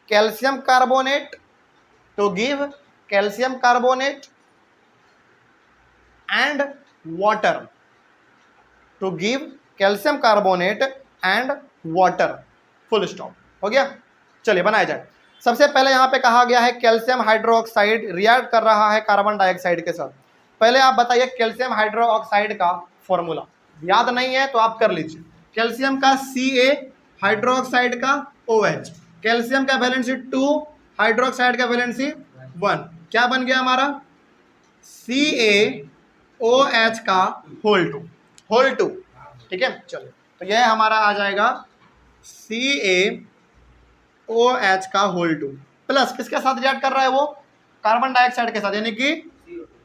calcium carbonate, and water, to give calcium carbonate and water, full stop। हो गया, चलिए बनाया जाए। सबसे पहले यहाँ पे कहा गया है कैल्शियम हाइड्रोक्साइड रिएक्ट कर रहा है कार्बन डाइऑक्साइड के साथ। पहले आप बताइए कैल्शियम हाइड्रोक्साइड का फॉर्मूला याद नहीं है तो आप कर लीजिए। कैल्शियम का Ca, हाइड्रोक्साइड का OH, कैल्शियम का वैलेंसी 2, हाइड्रोक्साइड का वैलेंसी 1, क्या बन गया हमारा CaOH का होल 2। ठीक है, चलो तो यह हमारा आ जाएगा CaOH का होल 2 प्लस किसके साथ रिएक्ट कर रहा है वो, कार्बन डाइऑक्साइड के साथ, यानी कि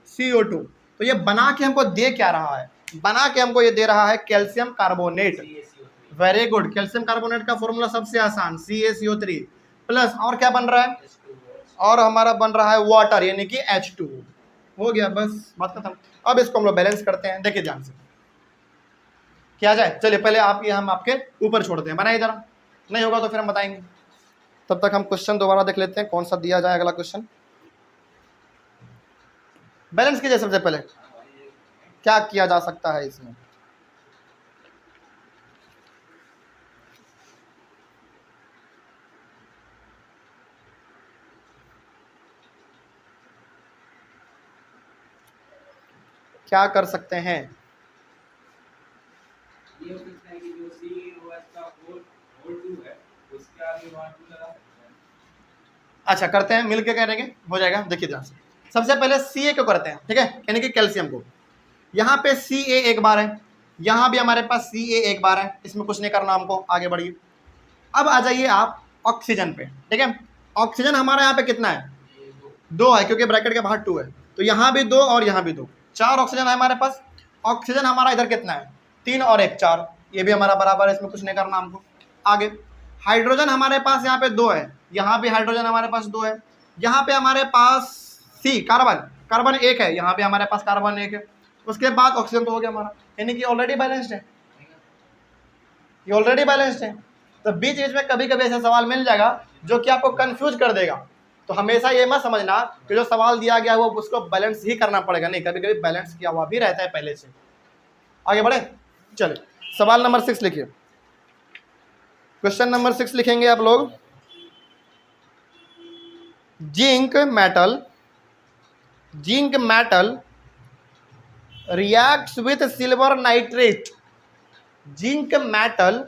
CO2। तो ये बना के हमको दे क्या रहा है, बना के हमको ये दे रहा है calcium carbonate. Very good, calcium carbonate का फॉर्मूला सबसे आसान CaCO3 प्लस, और क्या बन रहा है, और हमारा बन रहा है वाटर यानी कि H2। हो गया, बस बात खत्म। अब इसको हम लोग बैलेंस करते हैं, देखिए ध्यान से क्या जाए। चलिए पहले आप ये हम आपके ऊपर छोड़ते हैं, बनाइए जरा, नहीं होगा तो फिर हम बताएंगे। तब तक हम क्वेश्चन दोबारा देख लेते हैं, कौन सा दिया जाए अगला क्वेश्चन। बैलेंस कीजिए सबसे पहले, क्या किया जा सकता है इसमें। क्या कर सकते हैं, ये हो सकता है कि जो CaOH का होल 2 है उसके आगे 1 2 लगा सकते हैं। अच्छा करते हैं, मिलके करेंगे, हो जाएगा। देखिए ध्यान से, सबसे पहले Ca को करते हैं, ठीक है, यानी कि कैल्शियम को। यहाँ पे Ca एक बार है, यहाँ भी हमारे पास Ca एक बार है, इसमें कुछ नहीं करना हमको, आगे बढ़िए। अब आ जाइए आप ऑक्सीजन पे, ठीक है। ऑक्सीजन हमारा यहाँ पे कितना है 2 है, क्योंकि ब्रैकेट के बाहर 2 है, तो यहाँ भी 2 और यहाँ भी 2, 4 ऑक्सीजन है हमारे पास। ऑक्सीजन हमारा इधर कितना है 3 और 1 4, ये भी हमारा बराबर है, इसमें कुछ नहीं करना हमको, आगे। हाइड्रोजन हमारे पास यहाँ पे 2 है, यहाँ भी हाइड्रोजन हमारे पास 2 है, यहाँ पे हमारे पास कार्बन 1 है, यहाँ पे हमारे पास कार्बन 1 है। उसके बाद ऑक्सीजन तो हो गया हमारा, यानी कि ऑलरेडी बैलेंस्ड है, ये ऑलरेडी बैलेंस्ड है। तो बीच बीच में कभी कभी ऐसा सवाल मिल जाएगा जो कि आपको कंफ्यूज कर देगा, तो हमेशा ये मत समझना कि जो सवाल दिया गया वो उसको बैलेंस ही करना पड़ेगा, नहीं, कभी कभी बैलेंस किया हुआ भी रहता है पहले से, आगे बढ़े, चलिए सवाल नंबर 6 लिखिए। क्वेश्चन नंबर 6 लिखेंगे आप लोग। Zinc metal reacts with silver nitrate. Zinc metal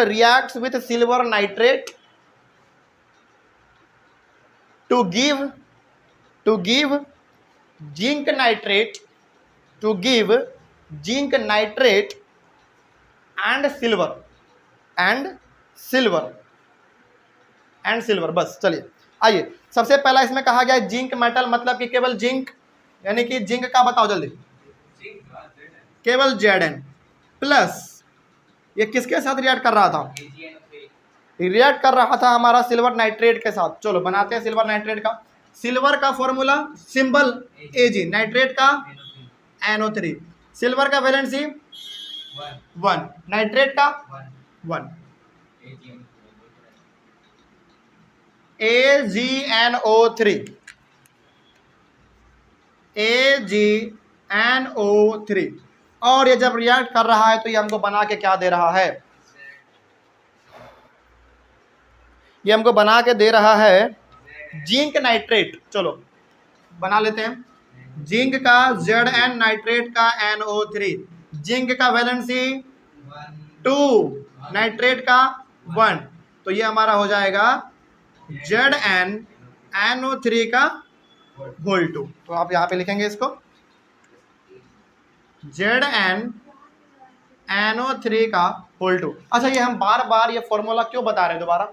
reacts with silver nitrate to give zinc nitrate and silver। बस चलिए आइए, सबसे पहला इसमें कहा गया है जिंक मेटल, मतलब कि केवल जिंक, यानी कि जिंक का बताओ जल्दी, केवल Zn प्लस ये किसके साथ रिएक्ट कर रहा था, रिएक्ट कर रहा था हमारा सिल्वर नाइट्रेट के साथ। चलो बनाते हैं सिल्वर नाइट्रेट का। सिल्वर का फॉर्मूला सिंबल Ag, नाइट्रेट का NO3, सिल्वर का वैलेंसी 1, नाइट्रेट का 1, AgNO3। और ये जब रिएक्ट कर रहा है तो ये हमको बना के क्या दे रहा है, ये हमको बना के दे रहा है जिंक नाइट्रेट। चलो बना लेते हैं। जिंक का Zn, नाइट्रेट का NO3, जिंक का वैलेंसी 2, नाइट्रेट का 1, तो ये हमारा हो जाएगा Zn NO3 का होल 2। तो आप यहाँ पे लिखेंगे इसको Zn NO3 का होल 2। अच्छा, ये हम बार बार ये फॉर्मूला क्यों बता रहे हैं दोबारा,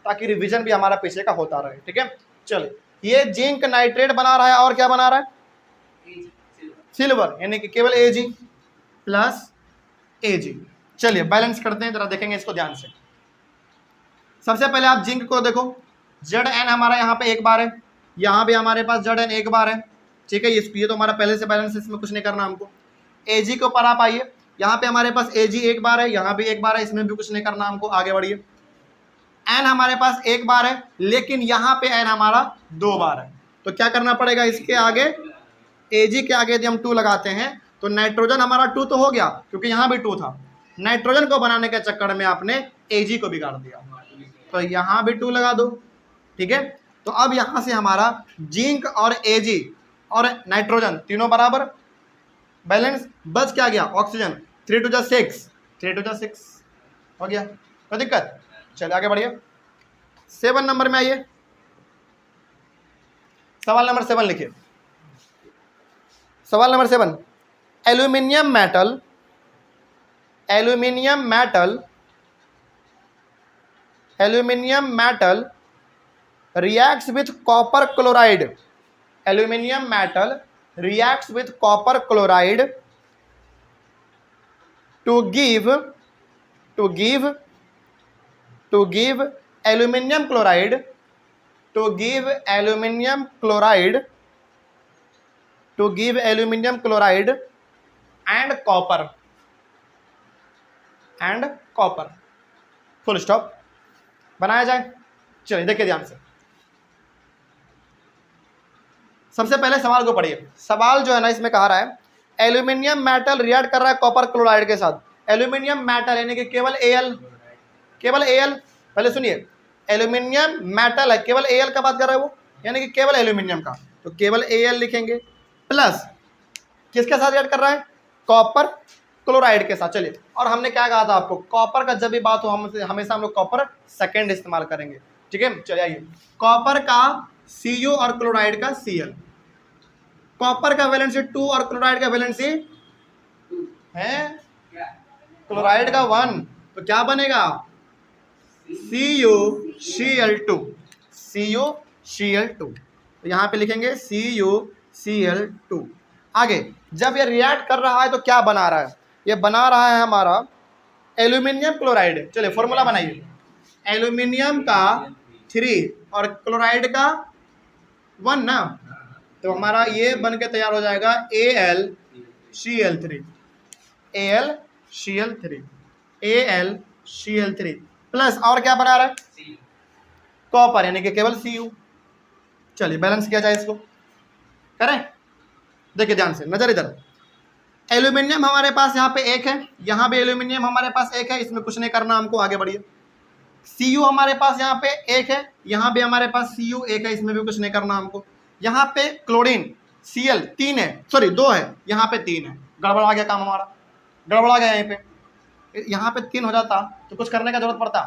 ताकि रिवीजन भी हमारा पीछे का होता रहे, ठीक है। चलिए, ये जिंक नाइट्रेट बना रहा है और क्या बना रहा है, सिल्वर, यानी कि केवल Ag प्लस Ag। चलिए बैलेंस करते हैं, जरा देखेंगे इसको ध्यान से। सबसे पहले आप जिंक को देखो, Zn हमारा यहाँ पे एक बार है, यहाँ भी हमारे पास Zn एक बार है, ठीक है। ये तो हमारा पहले से बैलेंस, इसमें कुछ नहीं करना हमको। Ag के ऊपर आप आइए, यहाँ पे हमारे पास Ag एक बार है, यहाँ भी एक बार है, इसमें भी कुछ नहीं करना हमको। आगे बढ़िए, N हमारे पास एक बार है, लेकिन यहाँ पे N हमारा 2 बार है, तो क्या करना पड़ेगा, इसके आगे Ag के आगे यदि हम 2 लगाते हैं तो नाइट्रोजन हमारा 2 तो हो गया, क्योंकि यहाँ भी 2 था। नाइट्रोजन को बनाने के चक्कर में आपने Ag को बिगाड़ दिया, तो यहाँ भी 2 लगा दो, ठीक है। तो अब यहाँ से हमारा जिंक और Ag और नाइट्रोजन तीनों बराबर, बैलेंस, बच क्या गया, ऑक्सीजन, 3 to 6 हो गया, कोई दिक्कत। चलिए आगे बढ़िए, 7 नंबर में आइए। सवाल नंबर 7 लिखिए। सवाल number 7, aluminium metal reacts with copper chloride। Aluminium metal reacts with copper chloride to give aluminum chloride and copper। Full stop बनाया जाए। चलिए देखिए ध्यान से, सबसे पहले सवाल को पढ़िए। सवाल जो है ना, इसमें कहा रहा है एल्यूमिनियम मेटल रिएक्ट कर रहा है कॉपर क्लोराइड के साथ। एल्यूमिनियम मेटल यानी कि केवल Al, पहले सुनिए, एल्यूमिनियम मेटल है, केवल Al का बात कर रहा है वो, यानी कि केवल एल्यूमिनियम का, तो केवल Al लिखेंगे, प्लस किसके साथ रिएक्ट कर रहा है, कॉपर क्लोराइड के साथ। चलिए, और हमने क्या कहा था आपको, कॉपर का जब भी बात हो हमेशा हम लोग कॉपर सेकेंड इस्तेमाल करेंगे, ठीक है। चलिए आइए, कॉपर का Cu और क्लोराइड का Cl, कॉपर का वैलेंसी 2 और क्लोराइड का वैलेंसी है, क्लोराइड का 1, तो क्या बनेगा, CuCl2। तो यहाँ पे लिखेंगे CuCl2। आगे, जब ये रिएक्ट कर रहा है तो क्या बना रहा है, ये बना रहा है हमारा एल्यूमिनियम क्लोराइड। चलिए फॉर्मूला बनाइए, एल्यूमिनियम का 3 और क्लोराइड का 1 ना, तो हमारा ये बन के तैयार हो जाएगा AlCl3 प्लस, और क्या बना रहा है, कॉपर, यानी कि केवल Cu। चलिए बैलेंस किया जाए, इसको करें, देखिए ध्यान से, नजर इधर, एल्यूमिनियम हमारे पास यहाँ पे एक है, यहाँ भी एल्यूमिनियम हमारे पास एक है, इसमें कुछ नहीं करना हमको, आगे बढ़िए। Cu हमारे पास यहाँ पे एक है, यहाँ भी हमारे पास Cu एक है, इसमें भी कुछ नहीं करना हमको। यहाँ पे क्लोरीन Cl 3 है, सॉरी 2 है, यहाँ पे 3 है, गड़बड़ आ गया काम हमारा, गड़बड़ आ गया। यहाँ पे 3 हो जाता तो कुछ करने का जरूरत पड़ता,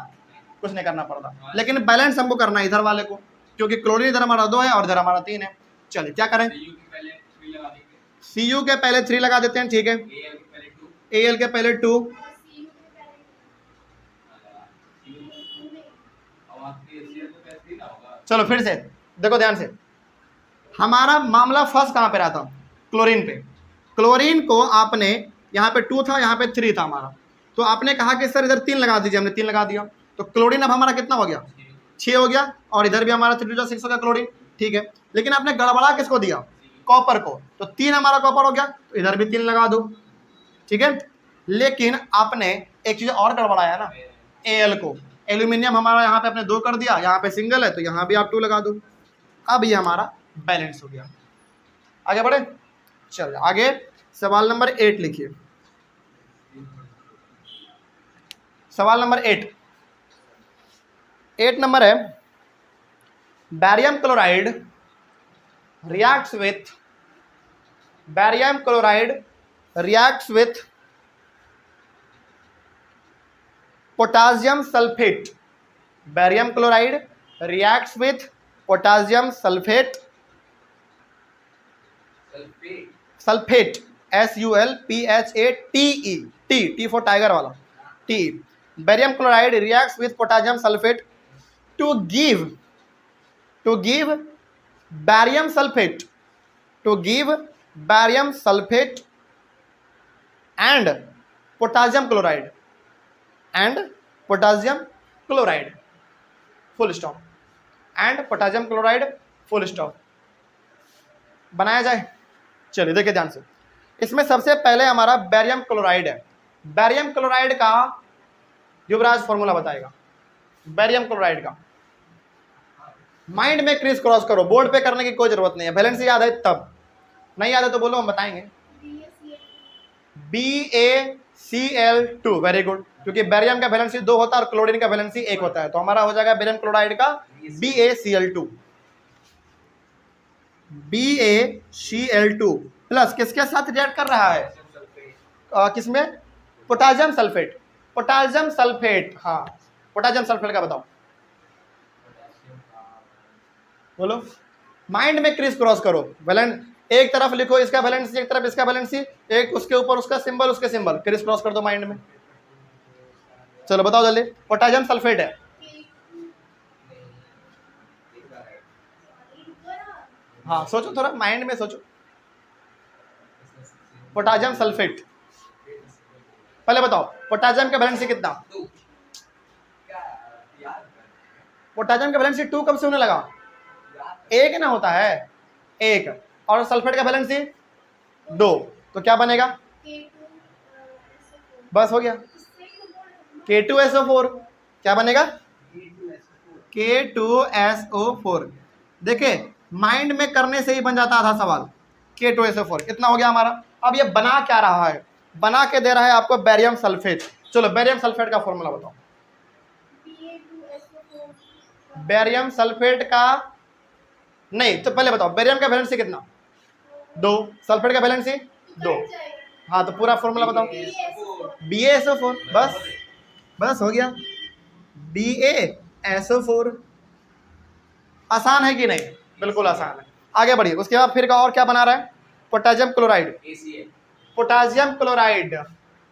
कुछ नहीं करना पड़ता, लेकिन बैलेंस हमको करना है इधर वाले को, क्योंकि क्लोरीन इधर हमारा 2 है और इधर हमारा 3 है। चलिए क्या करें, Cu के पहले 3 लगा देते हैं, ठीक है। Al के पहले 2, चलो फिर से देखो ध्यान से, हमारा मामला फर्स्ट कहाँ पे रहा था, क्लोरीन पे। क्लोरीन को आपने यहाँ पे 2 था, यहाँ पे 3 था हमारा, तो आपने कहा कि सर इधर 3 लगा दीजिए, हमने 3 लगा दिया, तो क्लोरीन अब हमारा कितना हो गया, 6 हो गया, और इधर भी हमारा 3 + 6 हो गया क्लोरीन, ठीक है। लेकिन आपने गड़बड़ा किसको दिया, कॉपर को, तो 3 हमारा कॉपर हो गया, तो इधर भी 3 लगा दो, ठीक है। लेकिन आपने एक चीज और गड़बड़ाया ना, Al को, एल्यूमिनियम हमारा यहाँ पे आपने 2 कर दिया, यहाँ पे सिंगल है तो यहाँ भी आप 2 लगा दो, अब ये हमारा बैलेंस हो गया। आगे बढ़े, चलिए आगे सवाल नंबर 8 लिखिए। सवाल नंबर 8 नंबर है, barium chloride reacts with barium chloride reacts with potassium sulfate. Barium chloride reacts with potassium sulfate. Sulfate SULPHATE, T for tiger वाला, T. Barium chloride reacts with potassium sulfate to give barium sulfate, and potassium chloride full stop, and potassium chloride full stop। बनाया जाए, चलिए देखिए ध्यान से। इसमें सबसे पहले हमारा बैरियम क्लोराइड है। बैरियम क्लोराइड का युवराज फॉर्मूला बताएगा। बैरियम क्लोराइड का माइंड में क्रिस क्रॉस करो, बोर्ड पे करने की कोई जरूरत नहीं है, बैलेंस याद है तब, नहीं याद है तो बोलो हम बताएंगे। BaCl2, वेरी गुड, क्योंकि बैरियम का वैलेंसी 2 होता है और क्लोरीन का वैलेंसी 1 होता है, तो हमारा हो जाएगा बैरियम क्लोराइड का BaCl2। BaCl2 प्लस किसके साथ रिएक्ट कर रहा है, किसमें, पोटासियम सल्फेट। पोटासियम सल्फेट, हाँ पोटासियम सल्फेट का बताओ, बोलो। माइंड में क्रिस क्रॉस करो, वैलेंस एक तरफ लिखो इसका वैलेंसी, एक तरफ इसका वैलेंसी, एक उसके ऊपर उसका सिंबल, उसके सिंबल, क्रिस क्रॉस कर दो माइंड में। चलो बताओ जल्दी, पोटासियम सल्फेट है, हाँ सोचो थोड़ा माइंड में सोचो। पोटासियम सल्फेट, पहले बताओ पोटासियम का वैलेंसी कितना, पोटासियम का वैलेंसी 2 कब से होने लगा, 1 ना होता है 1, और सल्फेट का वैलेंसी 2, तो क्या बनेगा, बस हो गया, K2SO4, क्या बनेगा, K2SO4। देखिए माइंड में करने से ही बन जाता था सवाल, K2SO4 इतना हो गया हमारा। अब ये बना क्या रहा है, बना के दे रहा है आपको बैरियम सल्फेट। चलो बैरियम सल्फेट का फॉर्मूला बताओ। बैरियम सल्फेट का नहीं, तो पहले बताओ बैरियम का वैलेंसी कितना, 2, सल्फेट का वैलेंसी 2, हाँ तो पूरा फॉर्मूला बताओ। BaSO4, बस हो गया, BaSO4। आसान है कि नहीं, बिल्कुल आसान है। आगे बढ़िए, उसके बाद फिर का और क्या बना रहा है, potassium chloride, potassium chloride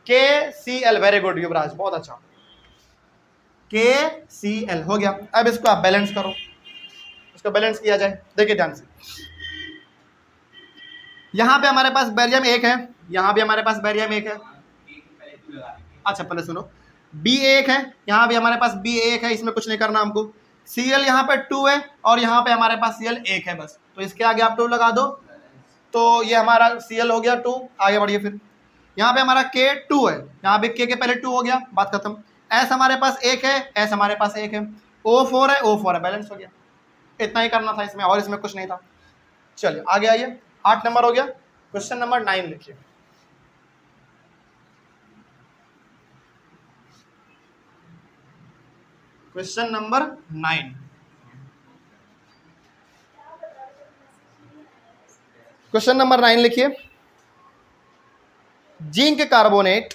KCl, very good Yuvraj, बहुत अच्छा, KCl हो गया। अब इसको आप बैलेंस करो, इसको बैलेंस किया जाए, देखिए ध्यान से। यहाँ पे हमारे पास बैरियम 1 है, यहाँ भी हमारे पास बैरियम 1 है, अच्छा पहले सुनो, B1 है, यहाँ भी हमारे पास B1 है, इसमें कुछ नहीं करना हमको। Cl यहाँ पे 2 है और यहाँ पे हमारे पास Cl 1 है, बस, तो इसके आगे आप 2 लगा दो, तो ये हमारा Cl हो गया 2। आगे बढ़िए, फिर यहाँ पे हमारा K2 है, यहाँ भी K के पहले 2 हो गया, बात खत्म। S हमारे पास 1 है, S हमारे पास 1 है, O4 है, O4 है, बैलेंस हो गया। इतना ही करना था इसमें, और इसमें कुछ नहीं था। चलिए आगे आइए, 8 नंबर हो गया। क्वेश्चन नंबर 9 लिखिए। Question number 9। क्वेश्चन नंबर 9 लिखिए। जिंक कार्बोनेट,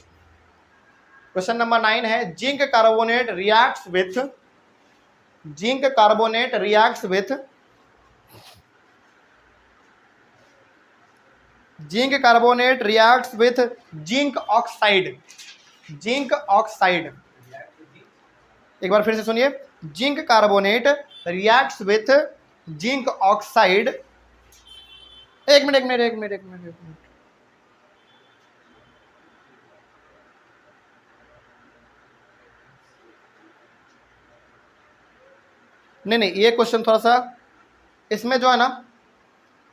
क्वेश्चन नंबर 9 है zinc carbonate reacts with, zinc carbonate reacts with, zinc carbonate reacts with zinc oxide, zinc oxide. एक बार फिर से सुनिए, zinc carbonate reacts with zinc oxide. एक minute. नहीं, ये question थोड़ा सा, इसमें जो है ना,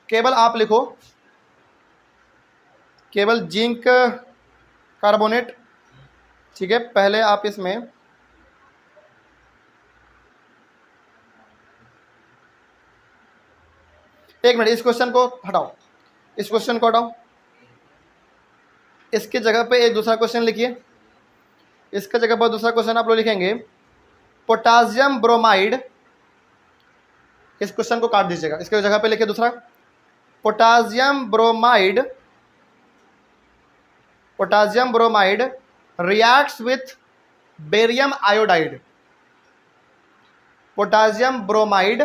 केवल आप लिखो केवल जिंक कार्बोनेट, ठीक है। पहले आप इसमें एक मिनट, इस क्वेश्चन को हटाओ, इस क्वेश्चन को हटाओ, इसकी जगह पे एक दूसरा क्वेश्चन लिखिए। इसके जगह पर दूसरा क्वेश्चन आप लोग लिखेंगे पोटासियम ब्रोमाइड। इस क्वेश्चन को काट दीजिएगा, इसके जगह पे लिखिए दूसरा potassium bromide, potassium bromide reacts with barium iodide, potassium bromide,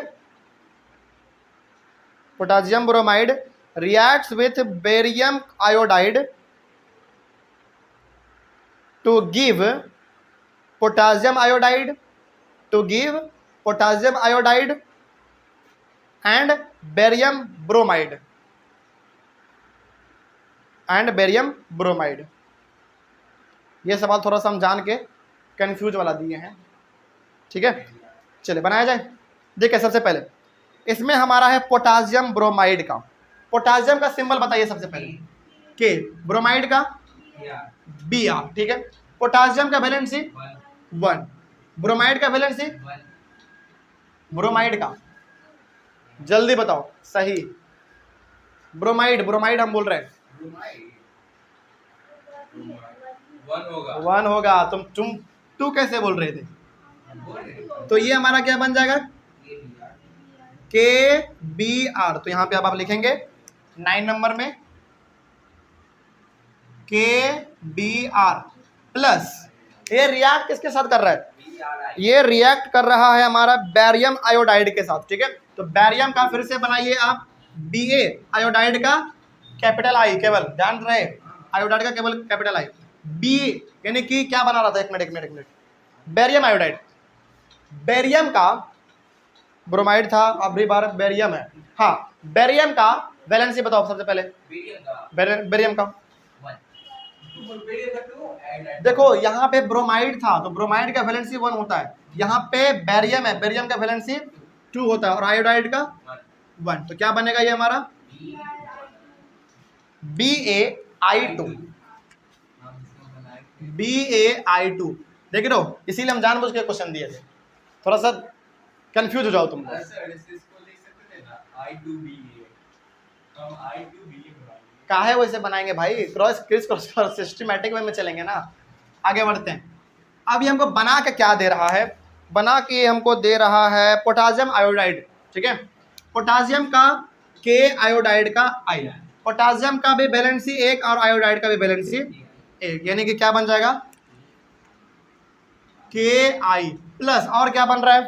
potassium bromide reacts with barium iodide to give potassium iodide, to give potassium iodide and barium bromide, and barium bromide। ये सवाल थोड़ा सा हम जान के कंफ्यूज वाला दिए हैं, ठीक है। चलिए बनाया जाए। देखिए सबसे पहले इसमें हमारा है पोटासियम ब्रोमाइड का, पोटासियम का सिंबल बताइए सबसे पहले, के, ब्रोमाइड का Br, ठीक है। पोटासियम का वैलेंसी 1, ब्रोमाइड का वैलेंसी, ब्रोमाइड का जल्दी बताओ सही, ब्रोमाइड, ब्रोमाइड हम बोल रहे हैं 1 होगा। तुम 2 कैसे बोल रहे थे? तो ये हमारा क्या बन जाएगा KBr। तो यहाँ पे अब आप लिखेंगे 9 नंबर में KBr प्लस, ये रिएक्ट किसके साथ कर रहा है? ये रिएक्ट कर रहा है हमारा बैरियम आयोडाइड के साथ, ठीक है। तो बैरियम का फिर से बनाइए आप Ba आयोडाइड का कैपिटल आई, केवल ध्यान रहे आयोडाइड का केवल कैपिटल आई, बी यानी कि क्या बना रहा था, एक मिनट, बैरियम आयोडाइड, बैरियम का ब्रोमाइड था, अभी बार बैरियम है। हाँ, बैरियम का वैलेंसी बताओ सबसे पहले, बैरियम का देखो यहाँ पे ब्रोमाइड था तो ब्रोमाइड का वैलेंसी 1 होता है, यहाँ पे बैरियम है, बैरियम का वैलेंसी 2 होता है और आयोडाइड का 1। तो क्या बनेगा ये हमारा BaI2, BaI2। देख रहे हो, इसीलिए हम जानबूझ के क्वेश्चन दिए थे, थोड़ा सा कंफ्यूज हो जाओ तुम। काहे वैसे बनाएंगे भाई, क्रिस क्रॉस सिस्टमैटिक वे में चलेंगे ना। आगे बढ़ते हैं। अब ये हमको बना के क्या दे रहा है, बना के हमको दे रहा है पोटासियम आयोडाइड, ठीक है। पोटासियम का K, आयोडाइड का I, पोटासियम का भी वैलेंसी 1 और आयोडाइड का भी वैलेंसी 1, यानी कि क्या बन जाएगा Ki प्लस, और क्या बन रहा है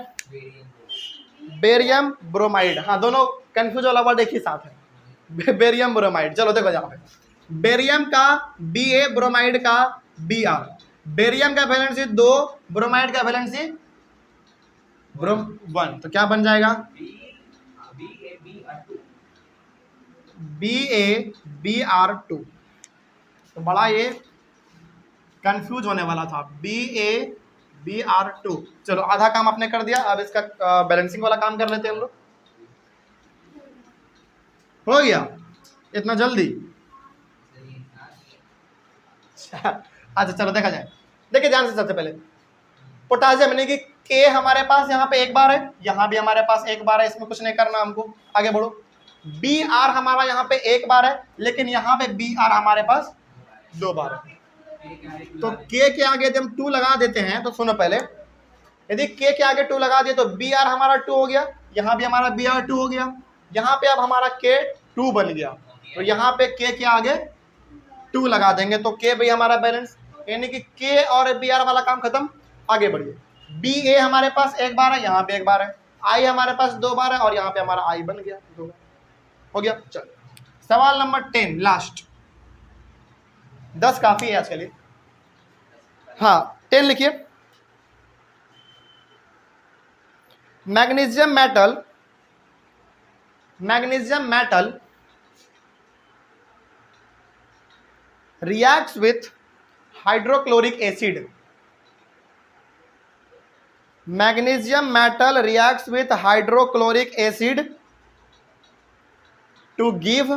बेरियम ब्रोमाइड। हाँ, दोनों कंफ्यूज वाला वर्ड एक ही साथ है, बेरियम ब्रोमाइड। चलो देखो यहाँ पे बेरियम का Ba, ब्रोमाइड का Br, बेरियम का वैलेंसी 2, ब्रोमाइड का वैलेंसी 1। तो क्या बन जाएगा BaBr2। तो बड़ा ये कंफ्यूज होने वाला था, BaBr2। चलो आधा काम आपने कर दिया, अब इसका बैलेंसिंग वाला काम कर लेते हैं हम लोग। हो गया इतना जल्दी? अच्छा चलो देखा जाए। देखिए ध्यान से, सबसे पहले पोटासियम यानी कि K हमारे पास यहाँ पे 1 बार है, यहाँ भी हमारे पास 1 बार है, इसमें कुछ नहीं करना हमको, आगे बढ़ो। Br हमारा यहाँ पे 1 बार है, लेकिन यहाँ पे Br हमारे पास 2 बार है। तो K के आगे जब 2 लगा देते हैं तो सुनो पहले, यदि के आगे 2 लगा दिए तो बी आर हमारा 2 हो गया, यहाँ भी हमारा बी आर 2 हो गया, यहाँ पे अब हमारा के 2 बन गया, तो यहाँ पे के आगे 2 लगा देंगे तो के भी हमारा बैलेंस, यानी कि के और बी आर वाला काम खत्म, आगे बढ़िए। बी ए हमारे पास एक बार है, यहाँ पे एक बार है, आई हमारे पास 2 बार है और यहाँ पे हमारा आई बन गया 2 बार, हो गया। चलो सवाल नंबर 10 लास्ट, 10 काफी है आज के लिए। हाँ 10 लिखिए। Magnesium metal reacts with hydrochloric acid. Magnesium metal reacts with hydrochloric acid to give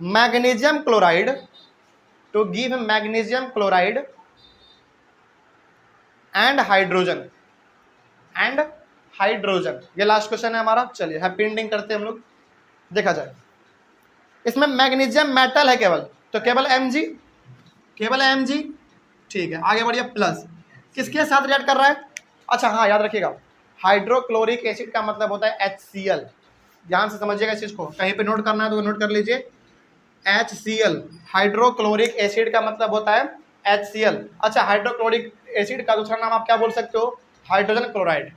magnesium chloride and hydrogen। ये लास्ट क्वेश्चन है हमारा। चलिए हैप्पी एंडिंग करते हैं हम लोग। देखा जाए इसमें मैग्नीशियम मेटल है केवल, तो केवल Mg, ठीक है। आगे बढ़िए। प्लस किसके साथ रिएक्ट कर रहा है? अच्छा हाँ याद रखिएगा, हाइड्रोक्लोरिक एसिड का मतलब होता है HCl। ध्यान से समझिएगा इस चीज को, कहीं पे नोट करना है तो नोट कर लीजिए। HCl हाइड्रोक्लोरिक एसिड का मतलब होता है HCl। अच्छा हाइड्रोक्लोरिक एसिड का दूसरा नाम आप क्या बोल सकते हो? हाइड्रोजन क्लोराइड,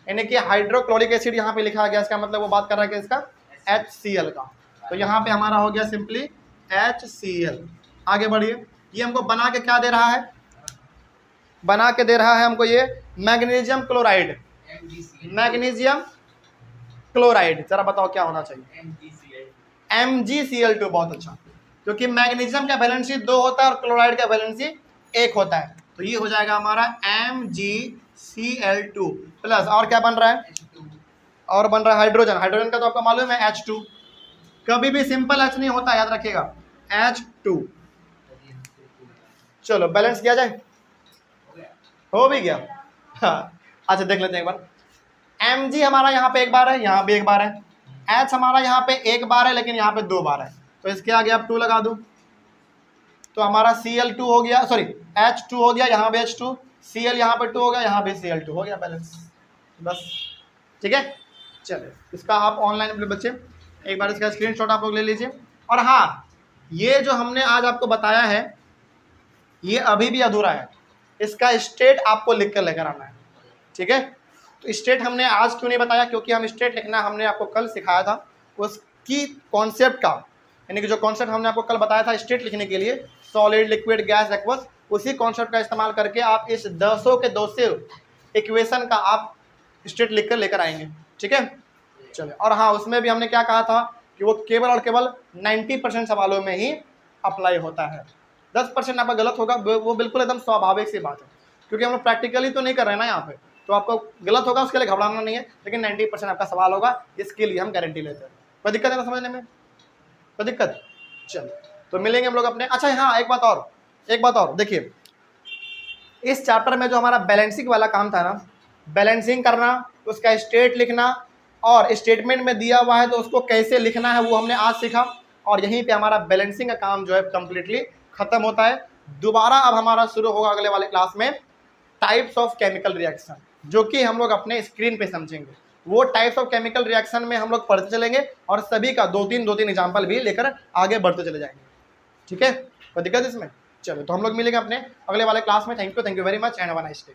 यानी कि हाइड्रोक्लोरिक एसिड यहाँ पे लिखा गया, इसका मतलब वो बात कर रहा है कि इसका HCl का, तो यहाँ पे हमारा हो गया सिंपली HCl। आगे बढ़िए। ये हमको बना के क्या दे रहा है? बना के दे रहा है हमको ये मैग्नीशियम क्लोराइड। जरा बताओ क्या होना चाहिए? MgCl2। बहुत अच्छा, क्योंकि मैग्नीशियम का वैलेंसी 2 होता है और क्लोराइड का वैलेंसी 1 होता है, तो ये हो जाएगा हमारा MgCl2 प्लस, और क्या बन रहा है? और बन रहा है हाइड्रोजन। हाइड्रोजन का तो आपको मालूम है H2, कभी भी सिंपल H नहीं होता, याद रखिएगा H2। चलो बैलेंस किया जाए, हो भी गया। हाँ अच्छा देख लेते हैं एक बार। Mg हमारा यहाँ पे एक बार है, यहाँ भी एक बार है। H हमारा यहाँ पे एक बार है लेकिन यहाँ पे 2 बार है, तो इसके आगे आप 2 लगा दूं तो हमारा Cl2 हो गया, सॉरी H2 हो गया, यहाँ भी H2, Cl यहाँ पे 2 हो गया, यहाँ भी Cl2 हो गया, बैलेंस बस। ठीक है चलिए, इसका आप ऑनलाइन बच्चे एक बार इसका स्क्रीनशॉट आप लोग ले लीजिए। और हाँ ये जो हमने आज आपको बताया है ये अभी भी अधूरा है, इसका स्टेट आपको लिख कर लेकर आना है। ठीक है, तो स्टेट हमने आज क्यों नहीं बताया? क्योंकि हम स्टेट लिखना हमने आपको कल सिखाया था, उसकी कॉन्सेप्ट का, यानी कि जो कॉन्सेप्ट हमने आपको कल बताया था स्टेट लिखने के लिए, सॉलिड लिक्विड गैस एक्वस, उसी कॉन्सेप्ट का इस्तेमाल करके आप इस 200 के 200 इक्वेशन का आप स्टेट लिख कर लेकर आएंगे। ठीक है चलिए। और हाँ उसमें भी हमने क्या कहा था कि वो केवल और केवल 90% सवालों में ही अप्लाई होता है, 10% आपका गलत होगा, वो बिल्कुल एकदम स्वाभाविक सी बात है, क्योंकि हम लोग प्रैक्टिकली तो नहीं कर रहे हैं ना यहाँ पे, तो आपको गलत होगा उसके लिए घबराना नहीं है, लेकिन 90% आपका सवाल होगा, इसके लिए हम गारंटी लेते हैं। कोई दिक्कत है ना समझने में? कोई दिक्कत? चलिए तो मिलेंगे हम लोग अपने। अच्छा हाँ एक बात और देखिए, इस चैप्टर में जो हमारा बैलेंसिंग वाला काम था ना, बैलेंसिंग करना, उसका स्टेट लिखना, और स्टेटमेंट में दिया हुआ है तो उसको कैसे लिखना है वो हमने आज सीखा, और यहीं पे हमारा बैलेंसिंग का काम जो है कंप्लीटली खत्म होता है। दोबारा अब हमारा शुरू होगा अगले वाले क्लास में टाइप्स ऑफ केमिकल रिएक्शन, जो कि हम लोग अपने स्क्रीन पे समझेंगे। वो टाइप्स ऑफ केमिकल रिएक्शन में हम लोग पढ़ते चलेंगे और सभी का 2-3 एग्जाम्पल भी लेकर आगे बढ़ते चले जाएंगे। ठीक है, कोई दिक्कत इसमें? चलो तो हम लोग मिलेंगे अपने अगले वाले क्लास में। Thank you very much and have a nice day.